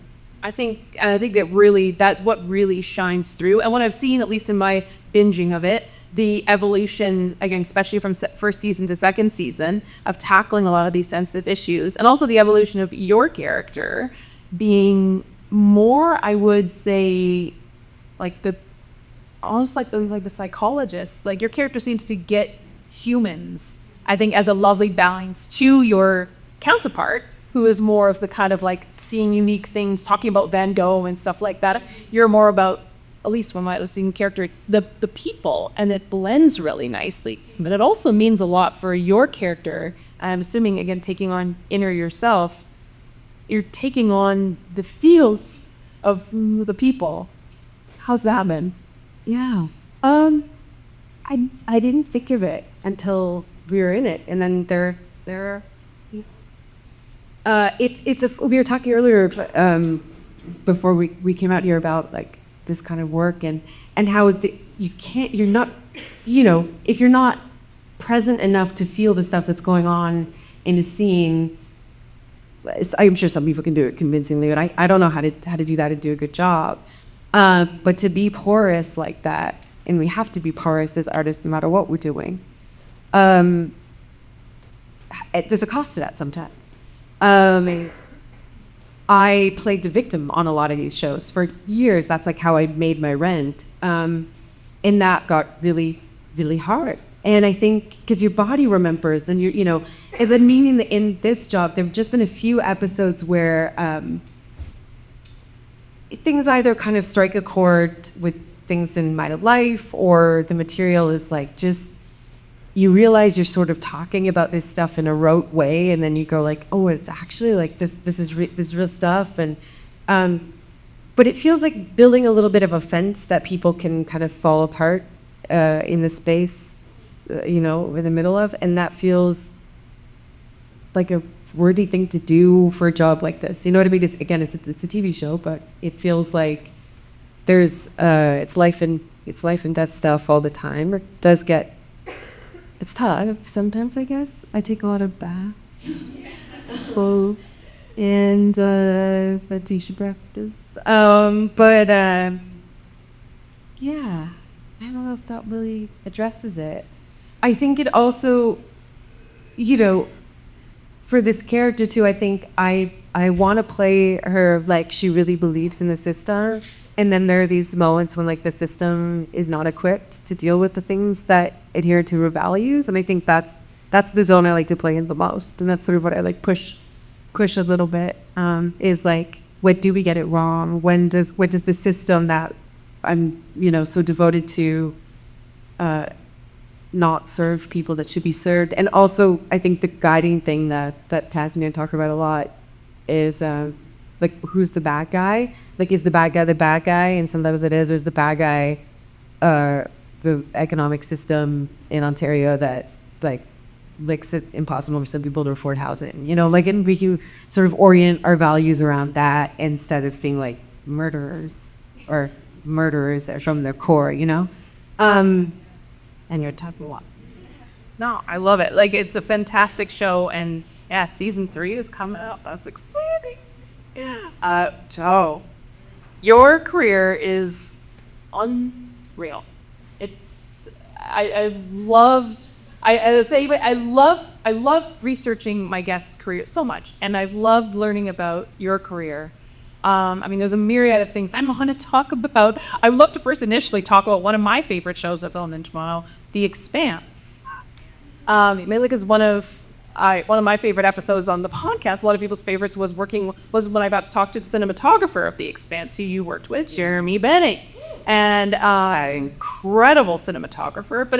I think that really, that's what really shines through. And what I've seen, at least in my binging of it, the evolution, again, especially from first season to second season, of tackling a lot of these sensitive issues, and also the evolution of your character being more, I would say, like the psychologist. Like your character seems to get humans, I think, as a lovely balance to your counterpart, who is more of the kind of like seeing unique things, talking about Van Gogh and stuff like that. You're more about, at least when I was seeing character, the people, and it blends really nicely. But it also means a lot for your character. I'm assuming, again, taking on inner yourself, you're taking on the feels of the people. How's that been? Yeah. I didn't think of it until we were in it, and then we were talking earlier before we came out here about like this kind of work and how you're not, you know, if you're not present enough to feel the stuff that's going on in a scene. I'm sure some people can do it convincingly, but I don't know how to do that and do a good job. But to be porous like that, and we have to be porous as artists no matter what we're doing. There's a cost to that sometimes. I played the victim on a lot of these shows for years. That's like how I made my rent, and that got really, really hard. And I think because your body remembers, and you know, and then meaning that in this job, there've just been a few episodes where things either kind of strike a chord with things in my life, or the material is like just, you realize you're sort of talking about this stuff in a rote way, and then you go like, oh, it's actually like this is real stuff, and but it feels like building a little bit of a fence that people can kind of fall apart in the space, you know, in the middle of, and that feels like a worthy thing to do for a job like this. You know what I mean? It's a TV show, but it feels like there's it's life and death stuff all the time. It does get, it's tough sometimes, I guess. I take a lot of baths. And meditation practice. Yeah, I don't know if that really addresses it. I think it also, you know, for this character too, I think I want to play her like she really believes in the system, And then there are these moments when like the system is not equipped to deal with the things that adhere to her values. And I think that's the zone I like to play in the most. And that's sort of what I like push a little bit, is like, what do we get it wrong? What does the system that I'm, so devoted to, not serve people that should be served? And also, I think the guiding thing that Kathleen and I talk about a lot is, like, who's the bad guy? Like, is the bad guy? And sometimes it is, or is the bad guy the economic system in Ontario that, like, makes it impossible for some people to afford housing? Like, and we can sort of orient our values around that instead of being, like, murderers from their core, And you're talking what? No, I love it. Like, it's a fantastic show, and yeah, season 3 is coming out. That's exciting. Yeah. Joe, your career is unreal. I love researching my guests' career so much, and I've loved learning about your career. There's a myriad of things I want to talk about. I would love to first initially talk about one of my favorite shows I filmed in Toronto, The Expanse. Mainly because one of my favorite episodes on the podcast, a lot of people's favorites, was when I got to talk to the cinematographer of The Expanse, who you worked with, Jeremy Bennett. And incredible cinematographer, but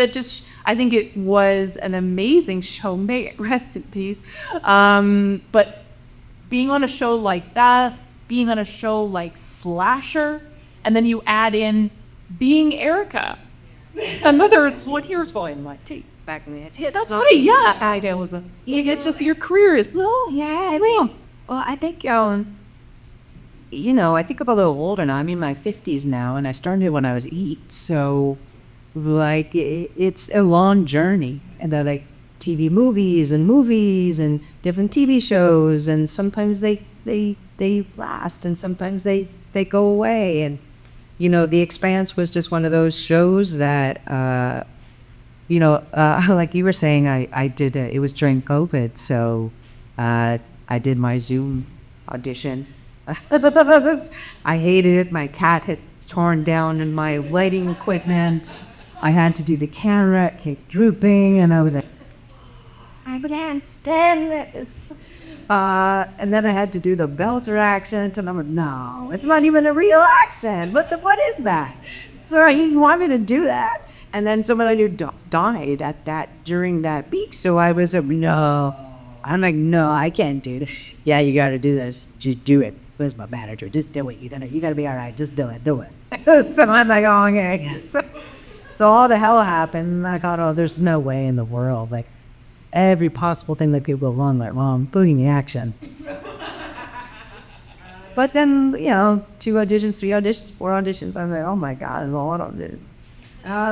I think it was an amazing show. May it rest in peace. But being on a show like that, being on a show like Slasher, and then you add in being Erica, another 20 years in my tape back in the day. That's funny. Yeah, I was it's just your career is. Well, yeah, I mean, well, I think I think I'm a little older now. I'm in my 50s now, and I started when I was 8. So, like, it's a long journey, and then like TV movies and different TV shows, and sometimes they last, and sometimes they go away. And The Expanse was just one of those shows that like you were saying, I did it was during COVID, so I did my Zoom audition. I hated it. My cat had torn down in my lighting equipment. I had to do the camera, it kept drooping, and I was like, I can't stand this. And then I had to do the Belter accent, and I'm like, no, it's not even a real accent. What is that? So you want me to do that? And then someone I knew died during that week, so I was like, no. I'm like, no, I can't do this. Yeah, you got to do this. Just do it. Where's my manager? Just do it. You gotta be all right. Just do it. So I'm like, oh, okay. So all the hell happened. I thought, oh, there's no way in the world. Like, every possible thing that could go wrong went wrong, including the accents. But then, 2 auditions, 3 auditions, 4 auditions. I'm like, oh my God, well, what do I do?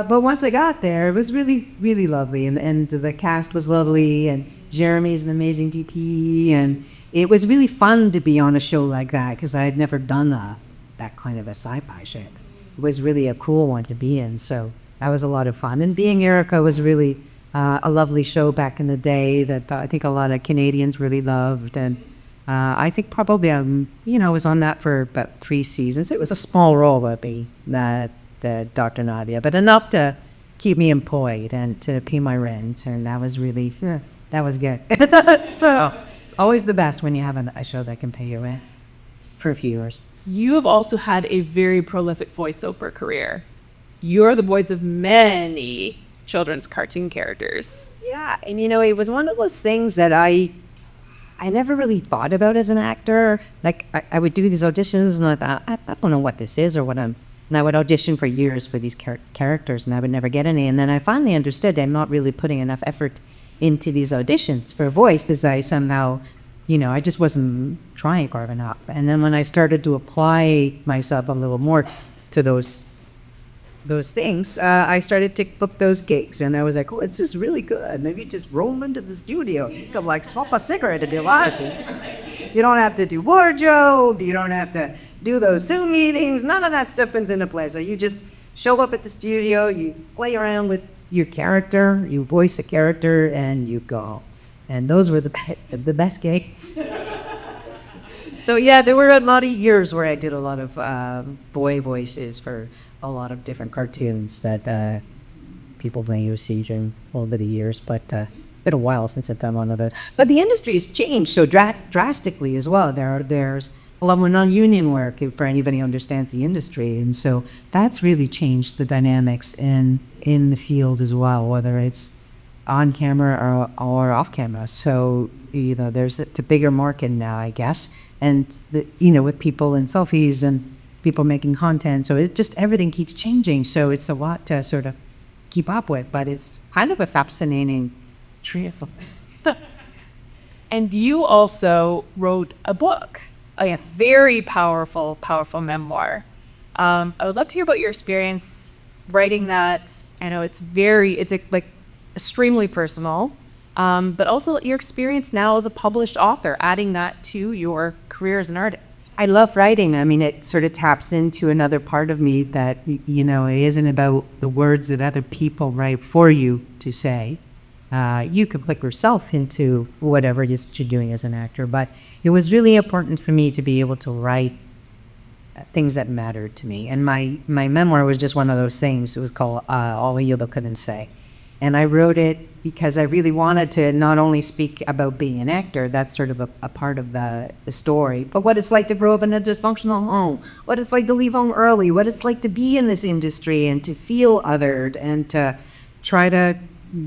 But once I got there, it was really, really lovely. And the cast was lovely, and Jeremy's an amazing DP, and it was really fun to be on a show like that, because I had never done that kind of a sci-fi shit. It was really a cool one to be in, so that was a lot of fun. And Being Erica was really a lovely show back in the day that I think a lot of Canadians really loved. And I think probably, I was on that for about 3 seasons. It was a small role with me, that Dr. Nadia, but enough to keep me employed and to pay my rent, and that was really, that was good. So it's always the best when you have a show that can pay your rent for a few years. You have also had a very prolific voiceover career. You're the voice of many children's cartoon characters. Yeah, and it was one of those things that I never really thought about as an actor. Like, I would do these auditions, and I thought, I don't know what this is or what I'm... And I would audition for years for these characters, and I would never get any. And then I finally understood I'm not really putting enough effort into these auditions for voice, because I somehow, I just wasn't trying hard enough. And then when I started to apply myself a little more to those things, I started to book those gigs, and I was like, oh, it's just really good. Maybe just roll into the studio. You can like smoke a cigarette and do a lot of things. You don't have to do wardrobe. You don't have to do those Zoom meetings. None of that stuff comes into play. So you just show up at the studio, you play around with your character, you voice a character, and you go. And those were the best gigs. So yeah, there were a lot of years where I did a lot of boy voices for a lot of different cartoons that people may have seen over the years, but been a while since I've done one of those. But the industry has changed so drastically as well. There's a lot more non-union work for anybody who understands the industry, and so that's really changed the dynamics in the field as well, whether it's on camera or off camera. So there's it's a bigger market now, I guess, and with people in selfies and people making content. So it just everything keeps changing. So it's a lot to sort of keep up with, but it's kind of a fascinating tree. And you also wrote a book, a very powerful memoir. I would love to hear about your experience writing that. I know it's extremely personal, but also your experience now as a published author, adding that to your career as an artist. I love writing. I mean, it sort of taps into another part of me that, it isn't about the words that other people write for you to say. You can put yourself into whatever it is that you're doing as an actor, but it was really important for me to be able to write things that mattered to me. And my memoir was just one of those things. It was called All Hilda Couldn't Say. And I wrote it because I really wanted to not only speak about being an actor, that's sort of a part of the story, but what it's like to grow up in a dysfunctional home, what it's like to leave home early, what it's like to be in this industry and to feel othered and to try to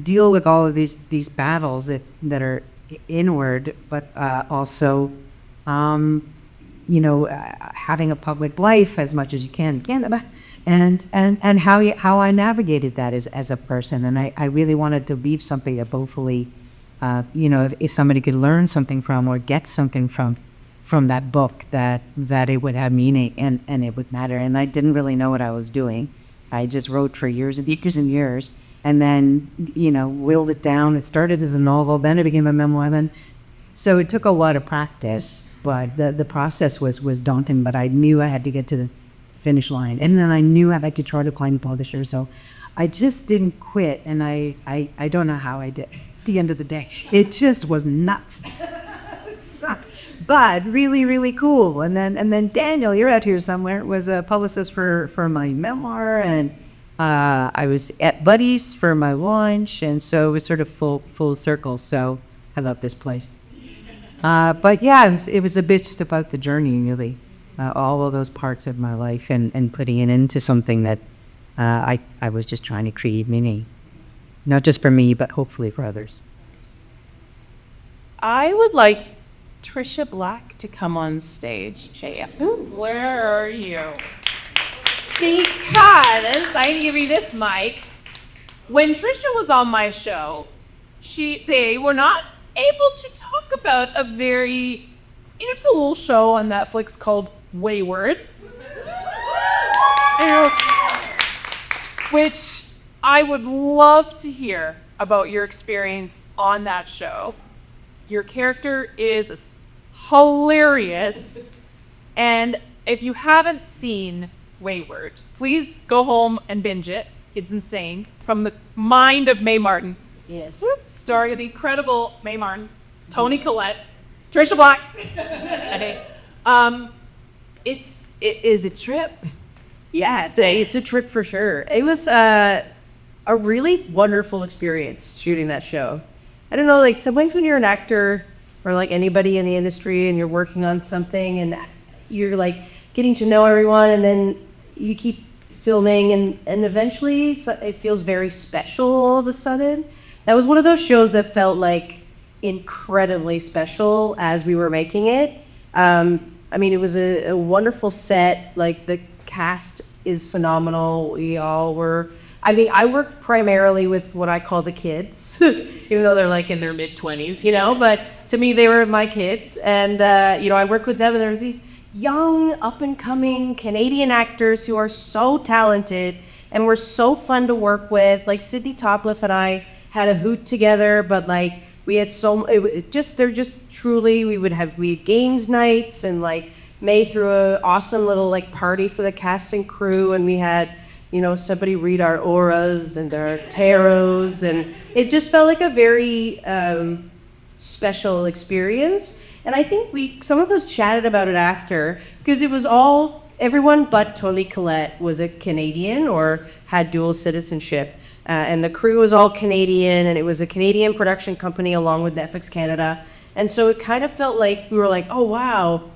deal with all of these battles that are inward, but also, having a public life as much as you can, and how I navigated that as a person. And I really wanted to leave something that hopefully, if somebody could learn something from or get something from that book, that it would have meaning and it would matter. And I didn't really know what I was doing. I just wrote for years and years. And then, willed it down. It started as a novel, then it became a memoir. So it took a lot of practice, but the process was daunting. But I knew I had to get to the finish line, and then I knew I had to try to find a publisher. So I just didn't quit, and I don't know how I did. At the end of the day, it just was nuts, but really, really cool. And then Daniel, you're out here somewhere, was a publicist for my memoir, and I was at Buddy's for my launch, and so it was sort of full circle. So I love this place. But yeah, it was a bit just about the journey, really, all of those parts of my life, and putting it into something that I was just trying to create meaning, not just for me, but hopefully for others. I would like Tricia Black to come on stage. Where are you? Because I give you this mic. When Tricia was on my show, they were not able to talk about it's a little show on Netflix called Wayward, which I would love to hear about your experience on that show. Your character is hilarious, and if you haven't seen Wayward, please go home and binge it. It's insane. From the mind of Mae Martin. Yes. Starring the incredible Mae Martin, Toni Collette, Tricia Black. It is a trip. Yeah, it's a trip for sure. It was a really wonderful experience shooting that show. I don't know, like sometimes when you're an actor or like anybody in the industry and you're working on something and you're like getting to know everyone, and then you keep filming and eventually it feels very special all of a sudden. That was one of those shows that felt like incredibly special as we were making it. It was a wonderful set. Like the cast is phenomenal. We all were, I work primarily with what I call the kids, even though they're like in their mid-20s, but to me they were my kids. And, I work with them, and there's these young, up-and-coming Canadian actors who are so talented and were so fun to work with. Like Sydney Topliff and I had a hoot together, but like we had they're just truly, we had games nights, and like Mae threw an awesome little like party for the cast and crew, and we had, somebody read our auras and our tarots, and it just felt like a very special experience. And I think some of us chatted about it after, because it was everyone but Tony Collette was a Canadian or had dual citizenship. And the crew was all Canadian, and it was a Canadian production company along with Netflix Canada. And so it kind of felt like we were like, oh, wow,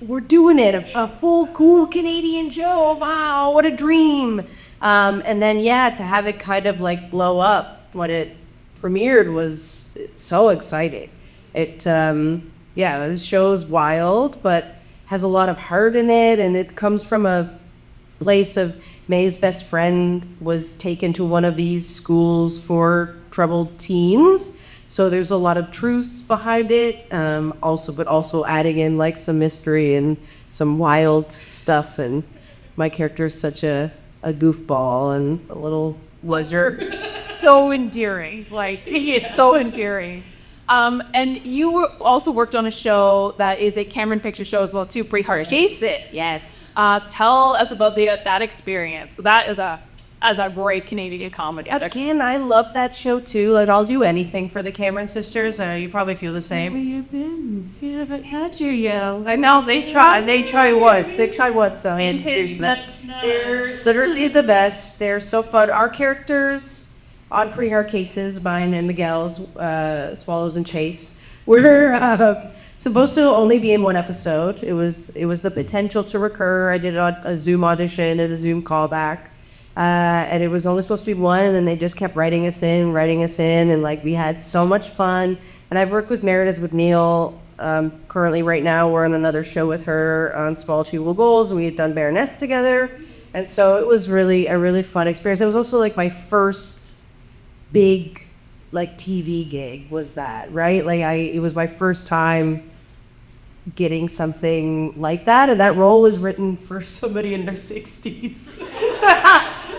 we're doing it, a full, cool Canadian show. Wow, what a dream. And then, to have it kind of like blow up when it premiered was so exciting. This show's wild, but has a lot of heart in it, and it comes from a place of May's best friend was taken to one of these schools for troubled teens. So there's a lot of truth behind it, but also adding in like some mystery and some wild stuff. And my character is such a goofball and a little lizard. So endearing. Like, he is so endearing. And you also worked on a show that is a Cameron Picture show as well too, Pre-Heart Case It. Yes. Tell us about that experience. That is a great Canadian comedy. Again, I love that show too. Like, I'll do anything for the Cameron sisters. You probably feel the same. Where you been? You haven't had you yet. I know they try once. So and they're certainly the best. They're so fun. Our characters on Pre-Heart Cases, mine and Miguel's, Swallows and Chase, we're supposed to only be in one episode. It was the potential to recur. I did a Zoom audition and a Zoom callback. And it was only supposed to be one, and then they just kept writing us in, and like we had so much fun. And I've worked with Meredith McNeil. Currently, right now, we're on another show with her on Small Achievable Goals, and we had done Baroness together. And so it was really a really fun experience. It was also like my first big like TV gig was that, right? Like it was my first time getting something like that, and that role was written for somebody in their 60s.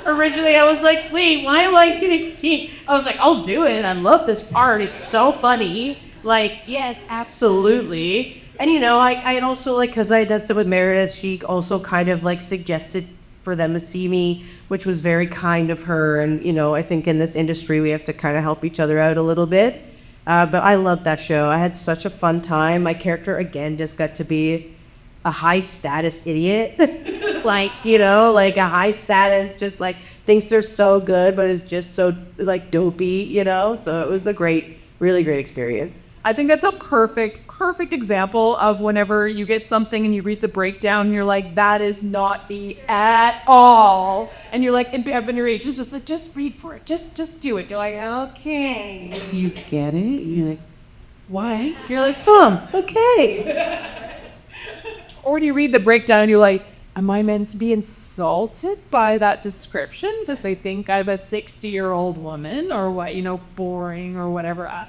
Originally, I was like, wait, why am I getting seen? I was like, I'll do it. I love this part. It's so funny. Like, yes, absolutely. And, I also, like, because I had done stuff with Meredith, she also kind of, like, suggested for them to see me, which was very kind of her. And, I think in this industry, we have to kind of help each other out a little bit. But I loved that show. I had such a fun time. My character, again, just got to be a high-status idiot. Like a high status, just like thinks they're so good, but is just so like dopey, So it was a really great experience. I think that's a perfect example of whenever you get something and you read the breakdown and you're like, that is not me at all. And you're like, in your age, it's just like, just read for it. Just do it. You're like, okay. You get it? You're like, why? You're like, okay. Or when you read the breakdown and you're like, am I meant to be insulted by that description because they think I'm a 60-year-old woman or what, boring or whatever,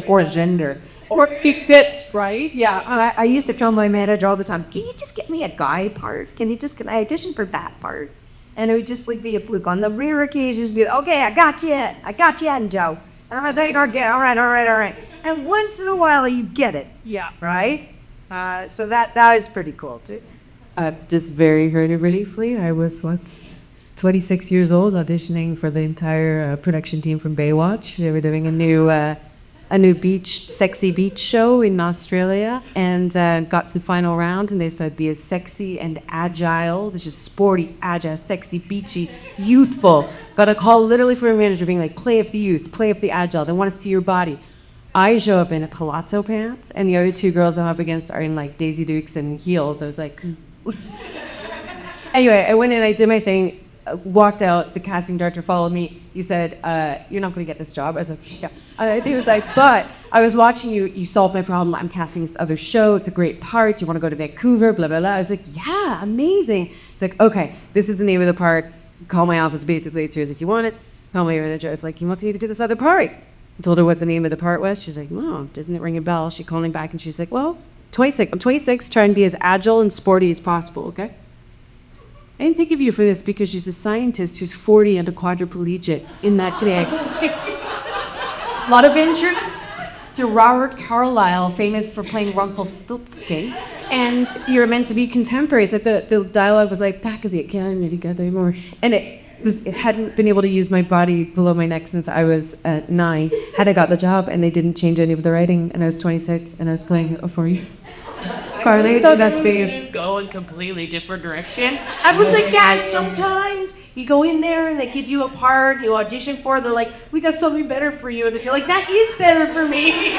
or gender, or it fits, right? Yeah. I used to tell my manager all the time, can you just get me a guy part? Can I audition for that part? And it would just like be a fluke. On the rare occasions, be like, okay, I got you in, Joe. And I'm like, okay, all right. And once in a while, you get it. Yeah. Right? So that was pretty cool, too. Just very briefly, I was 26 years old, auditioning for the entire production team from Baywatch. They were doing a new sexy beach show in Australia, and got to the final round, and they said, be as sexy and agile. This is sporty, agile, sexy, beachy, youthful. Got a call literally from a manager being like, play up the youth, play up the agile. They want to see your body. I show up in a palazzo pants, and the other two girls I'm up against are in like Daisy Dukes and heels. I was like, anyway, I went in, I did my thing, walked out, the casting director followed me. He said, you're not going to get this job. I was like, yeah. He was like, but I was watching you solved my problem. I'm casting this other show. It's a great part. You want to go to Vancouver, blah, blah, blah. I was like, yeah, amazing. It's like, okay, this is the name of the part. Call my office, basically. It's yours if you want it. Call my manager. I was like, he wants me to do this other part. I told her what the name of the part was. She's like, well, doesn't it ring a bell? She called me back and she's like, well, 26. I'm 26, trying to be as agile and sporty as possible, okay? I didn't think of you for this because she's a scientist who's 40 and a quadriplegic in that gig. A lot of interest to Robert Carlyle, famous for playing Rumpelstiltskin. And you're meant to be contemporary. So the dialogue was like, back at the academy together more. And hadn't been able to use my body below my neck since I was 9. Had I got the job, and they didn't change any of the writing, and I was 26, and I was playing a 4-year. Carly, that space. Go in completely different direction. I was like, guys, sometimes you go in there and they give you a part, you audition for it, they're like, we got something better for you. And you're like, that is better for me.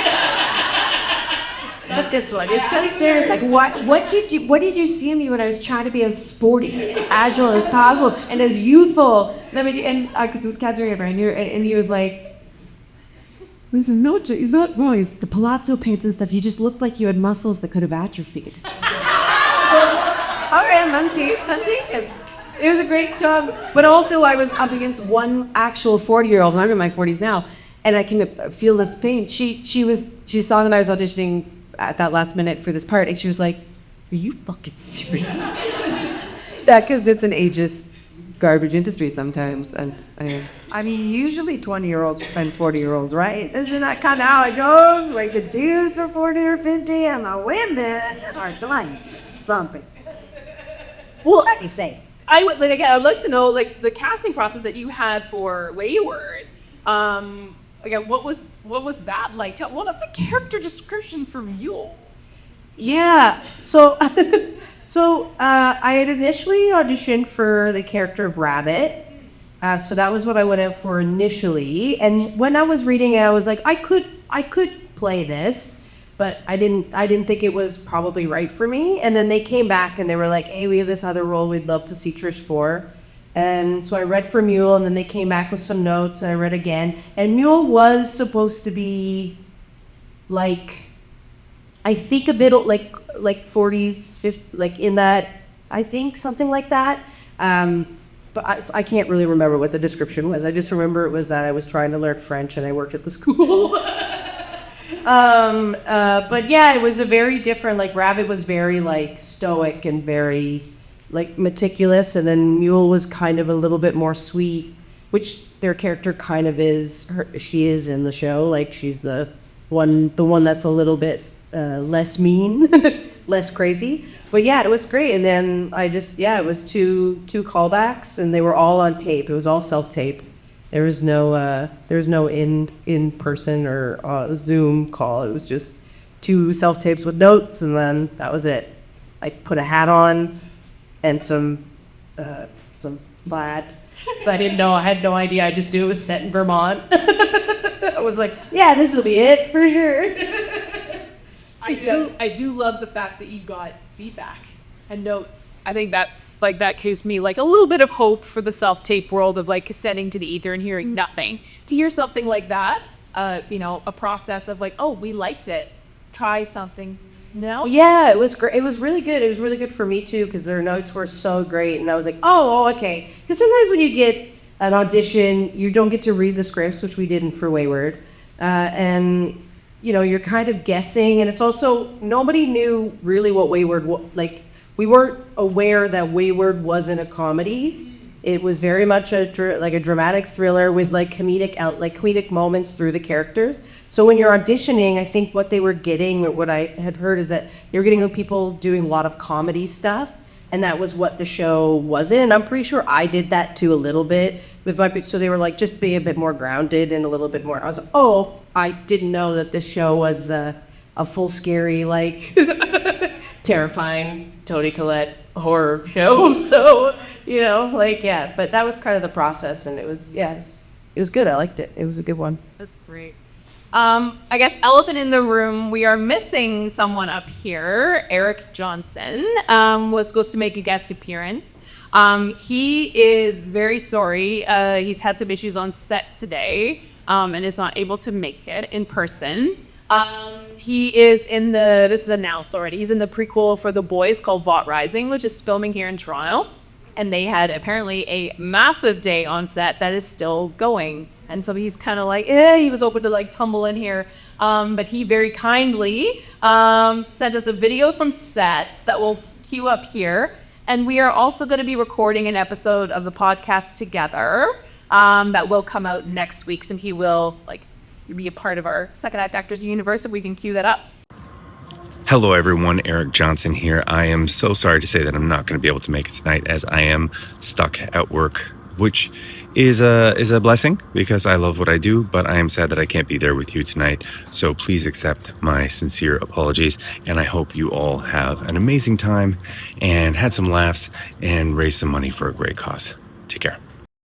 That's this one. It's just it's like, what did you see in me when I was trying to be as sporty, Agile as possible, and as youthful. Because this cat's right here, I knew, and he was like, listen, no, he's not wrong. He's the palazzo paints and stuff. You just looked like you had muscles that could have atrophied. all right, Munty, because It was a great job, but also I was up against one actual 40-year-old, and I'm in my 40s now, and I can feel this pain. She saw that I was auditioning at that last minute for this part, and she was like, "Are you fucking serious?" That because it's an ageist garbage industry sometimes, and I mean, usually 20-year-olds and 40-year-olds, right? Isn't that kind of how it goes? Like the dudes are 40 or 50 and the women are 20 something. well, like you say, I would like to know like the casting process that you had for Wayward. Again, what was that like? What was the character description for Mule? Yeah. So I had initially auditioned for the character of Rabbit. So that was what I went out for initially. And when I was reading it, I was like, I could play this, but I didn't think it was probably right for me. And then they came back and they were like, hey, we have this other role we'd love to see Trish for. And so I read for Mule, and then they came back with some notes, and I read again. And Mule was supposed to be like, I think a bit like 40s, 50, like in that, I think something like that. But I can't really remember what the description was. I just remember it was that I was trying to learn French and I worked at the school. But yeah, it was a very different, like Rabbit was very like stoic and very like meticulous, and then Mule was kind of a little bit more sweet, which their character kind of is. She is in the show, like she's the one that's a little bit less mean, less crazy. But yeah, it was great. And then it was two callbacks, and they were all on tape. It was all self-tape. There was no in person or Zoom call. It was just 2 self-tapes with notes, and then that was it. I put a hat on and some plaid. So I didn't know. I had no idea. I just knew it was set in Vermont. I was like, yeah, this will be it for sure. I do love the fact that you got feedback and notes. I think that gives me like a little bit of hope for the self-tape world of like sending to the ether and hearing nothing. To hear something like that, a process of like, oh, we liked it, try something. No? Yeah, it was great. It was really good. It was really good for me too, because their notes were so great, and I was like, oh, okay. Because sometimes when you get an audition, you don't get to read the scripts, which we didn't for Wayward, and you're kind of guessing, and it's also nobody knew really what Wayward like. We weren't aware that Wayward wasn't a comedy. It was very much a dramatic thriller with like comedic moments through the characters. So when you're auditioning, I think what they were getting, or what I had heard, is that they were getting people doing a lot of comedy stuff, and that was what the show wasn't. And I'm pretty sure I did that too a little bit with my. So they were like, just be a bit more grounded and a little bit more. I was like, oh, I didn't know that this show was a full scary like terrifying Toni Collette horror show. So but that was kind of the process, and it was good. I liked it. It was a good one. That's great. I guess elephant in the room, we are missing someone up here. Eric Johnson was supposed to make a guest appearance. He is very sorry. He's had some issues on set today and is not able to make it in person. He is this is announced already, he's in the prequel for The Boys called Vought Rising, which is filming here in Toronto. And they had apparently a massive day on set that is still going. And so he's kind of like, he was open to like tumble in here. But he very kindly sent us a video from set that we'll queue up here. And we are also going to be recording an episode of the podcast together that will come out next week. So he will be a part of our Second Act Actors universe, and we can cue that up. Hello everyone, Eric Johnson here. I am so sorry to say that I'm not going to be able to make it tonight, as I am stuck at work which is a blessing because I love what I do, but I am sad that I can't be there with you tonight. So please accept my sincere apologies, and I hope you all have an amazing time and had some laughs and raised some money for a great cause. Take care.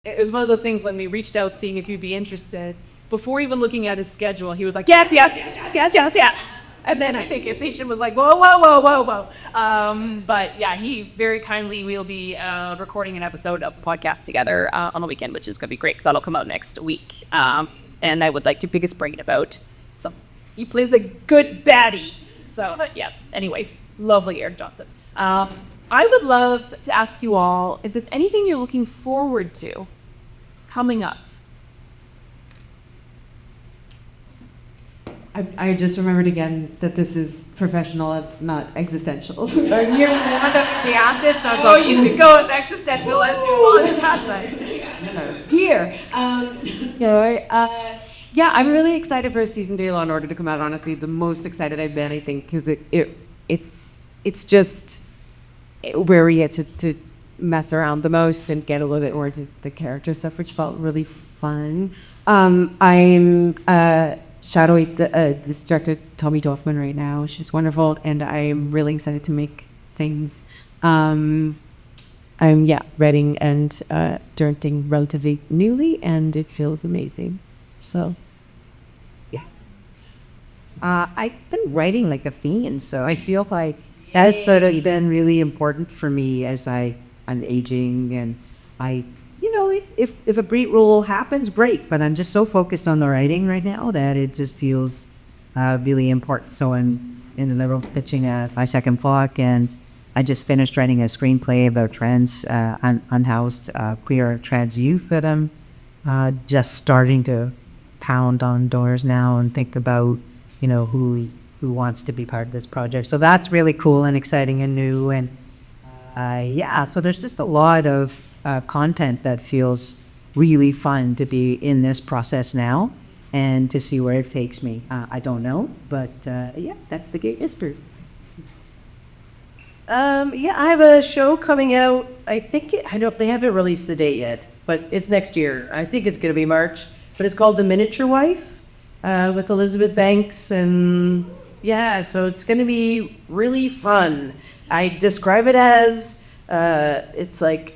It was one of those things when we reached out seeing if you'd be interested. Before even looking at his schedule, he was like, yes, yes, yes, yes, yes, yes, yes. And then I think his agent was like, whoa, whoa, whoa, whoa, whoa. But yeah, he very kindly will be recording an episode of the podcast together on the weekend, which is going to be great because that'll come out next week. And I would like to pick his brain about some. He plays a good baddie. So yes, anyways, lovely Eric Johnson. I would love to ask you all if there's anything you're looking forward to coming up. I just remembered again that this is professional and not existential. You want to be asked this? Oh, you can go as existential as you want. His hat side. Here. Yeah, I'm really excited for season day Law and Order to come out. Honestly, the most excited I've been, I think, because it's just where we get to mess around the most and get a little bit more into the character stuff, which felt really fun. I'm shadowing this director, Tommy Dorfman, right now. She's wonderful, and I'm really excited to make things. I'm writing and directing relatively newly, and it feels amazing. So, yeah. I've been writing like a fiend, so I feel like that's sort of been really important for me as I'm aging, and if a beat role happens, great, but I'm just so focused on the writing right now that it just feels really important. So I'm in the middle of pitching my second book, and I just finished writing a screenplay about trans, unhoused queer trans youth that I'm just starting to pound on doors now and think about, who wants to be part of this project. So that's really cool and exciting and new. And so there's just a lot of content that feels really fun to be in this process now and to see where it takes me. I don't know, but that's the gay history. I have a show coming out. I think they haven't released the date yet, but it's next year. I think it's going to be March, but it's called The Miniature Wife with Elizabeth Banks, and so it's going to be really fun. I describe it as it's like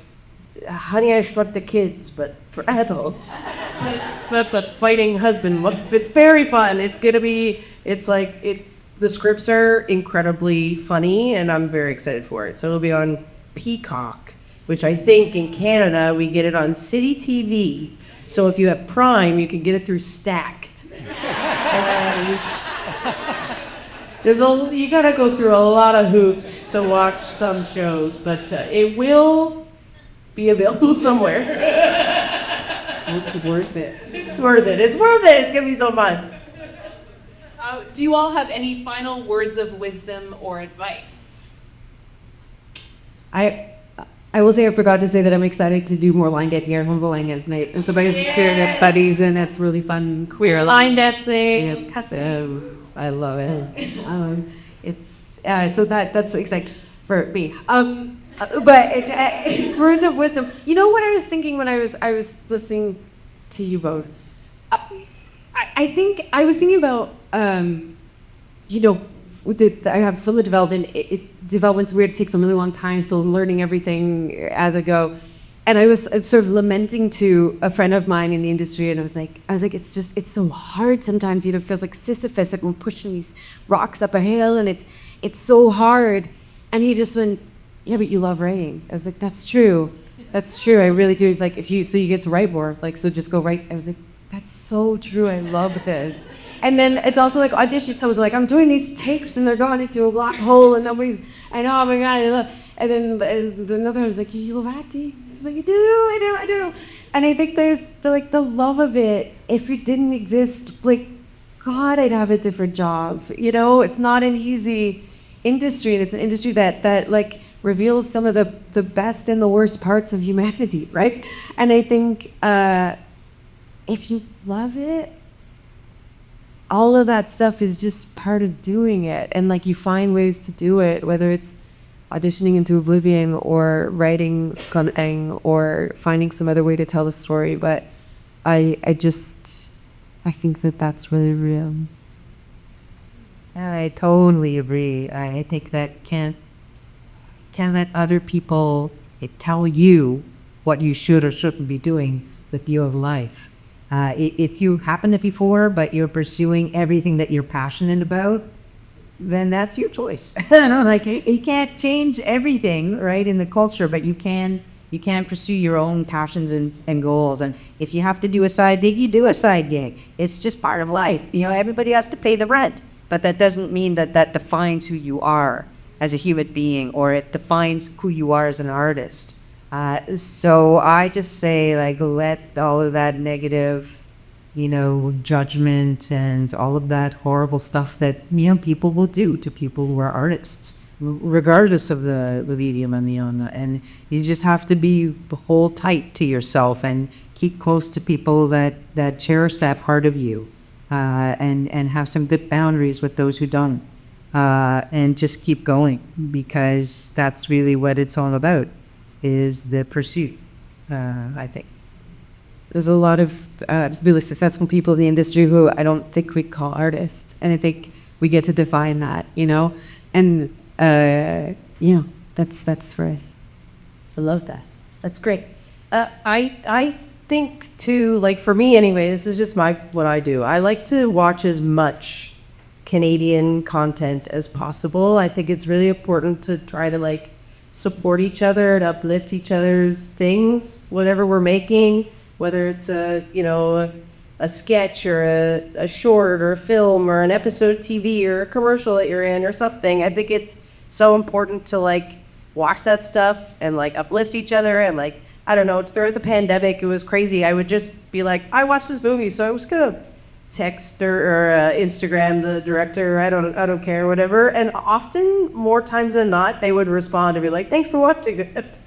Honey, I Shrunk the Kids, but for adults. but fighting husband. It's very fun. It's gonna be. The scripts are incredibly funny, and I'm very excited for it. So it'll be on Peacock, which I think in Canada we get it on City TV. So if you have Prime, you can get it through Stacked. You gotta go through a lot of hoops to watch some shows, but it will be available somewhere. It's worth it. It's worth it. It's worth it. It's gonna be so fun. Do you all have any final words of wisdom or advice? I will say I forgot to say that I'm excited to do more line dancing here at home for Line Dance Night. And so it's spirit buddies, and it's really fun. Queer line dancing. I love it. So that's exciting for me. But words of wisdom. You know what I was thinking when I was listening to you both? I think I was thinking about I have film development. Development's weird. It takes a really long time. Still learning everything as I go. And I was sort of lamenting to a friend of mine in the industry, and I was like, it's so hard sometimes. It feels like Sisyphus, like we're pushing these rocks up a hill, and it's so hard. And he just went, yeah, but you love writing. I was like, that's true. I really do. He's like, you get to write more, so just go write. I was like, that's so true. I love this. And then it's also like auditions. I was like, I'm doing these tapes and they're going into a black hole and oh my God, I love. And then another was like, you love acting? I was like, I do. And I think there's the love of it. If it didn't exist, God, I'd have a different job. It's not an easy industry, and it's an industry that reveals some of the best and the worst parts of humanity, right? And I think if you love it, all of that stuff is just part of doing it, and you find ways to do it, whether it's auditioning into oblivion or writing something or finding some other way to tell the story. But I think that that's really real. I totally agree. I think that can't let other people tell you what you should or shouldn't be doing with your life. If you happen to be poor, but you're pursuing everything that you're passionate about, then that's your choice. Like you can't change everything, right, in the culture, but you can pursue your own passions and goals. And if you have to do a side gig, you do a side gig. It's just part of life. Everybody has to pay the rent, but that doesn't mean that defines who you are as a human being, or it defines who you are as an artist. So I just say, like, let all of that negative, judgment and all of that horrible stuff that, people will do to people who are artists, regardless of the medium and the genre. And you just have to hold tight to yourself and keep close to people that cherish that part of you, and have some good boundaries with those who don't, and just keep going, because that's really what it's all about, is the pursuit, I think. There's a lot of really successful people in the industry who I don't think we call artists, and I think we get to define that, and that's for us. I love that. That's great. I think too, like for me anyway, this is just what I do. I like to watch as much Canadian content as possible. I think it's really important to try to like support each other and uplift each other's things, whatever we're making, whether it's a sketch or a short or a film or an episode of TV or a commercial that you're in or something. I think it's so important to like watch that stuff and like uplift each other. And like, I don't know, throughout the pandemic, it was crazy. I would just be like, I watched this movie, so I was gonna text or Instagram the director, I don't care, whatever. And often, more times than not, they would respond and be like, thanks for watching it.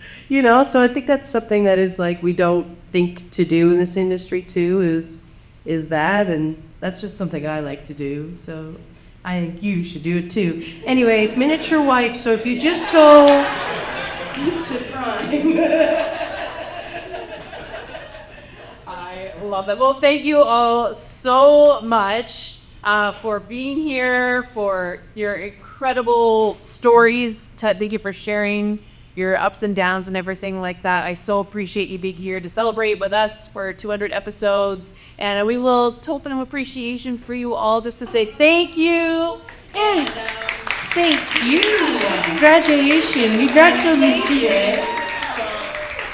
So I think that's something that is like, we don't think to do in this industry too, is that, and that's just something I like to do. So I think you should do it too. Anyway, Miniature Wife, so if you just go to Prime. Love it. Well, thank you all so much for being here, for your incredible stories. Thank you for sharing your ups and downs and everything like that. I so appreciate you being here to celebrate with us for 200 episodes. And we will token of appreciation for you all just to say thank you. And thank you. Congratulations. We graduated.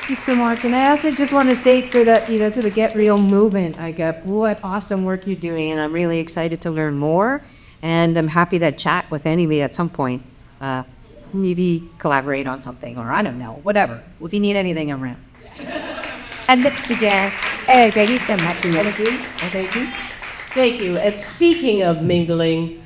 Thank you so much. And I also just want to say to the Get Real movement, what awesome work you're doing, and I'm really excited to learn more, and I'm happy to chat with anybody at some point. Maybe collaborate on something, or I don't know, whatever. If you need anything, I'm around. And let's begin. Thank you so much. Thank you. Thank you. Thank you. And speaking of mingling,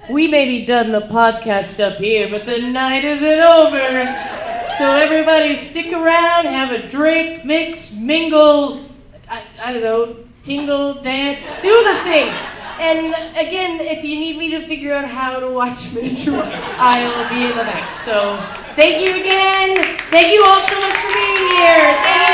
we may be done the podcast up here, but the night isn't over. So everybody stick around, have a drink, mix, mingle, I don't know, tingle, dance, do the thing. And again, if you need me to figure out how to watch Miniature, I'll be in the back. So thank you again. Thank you all so much for being here. Thank you.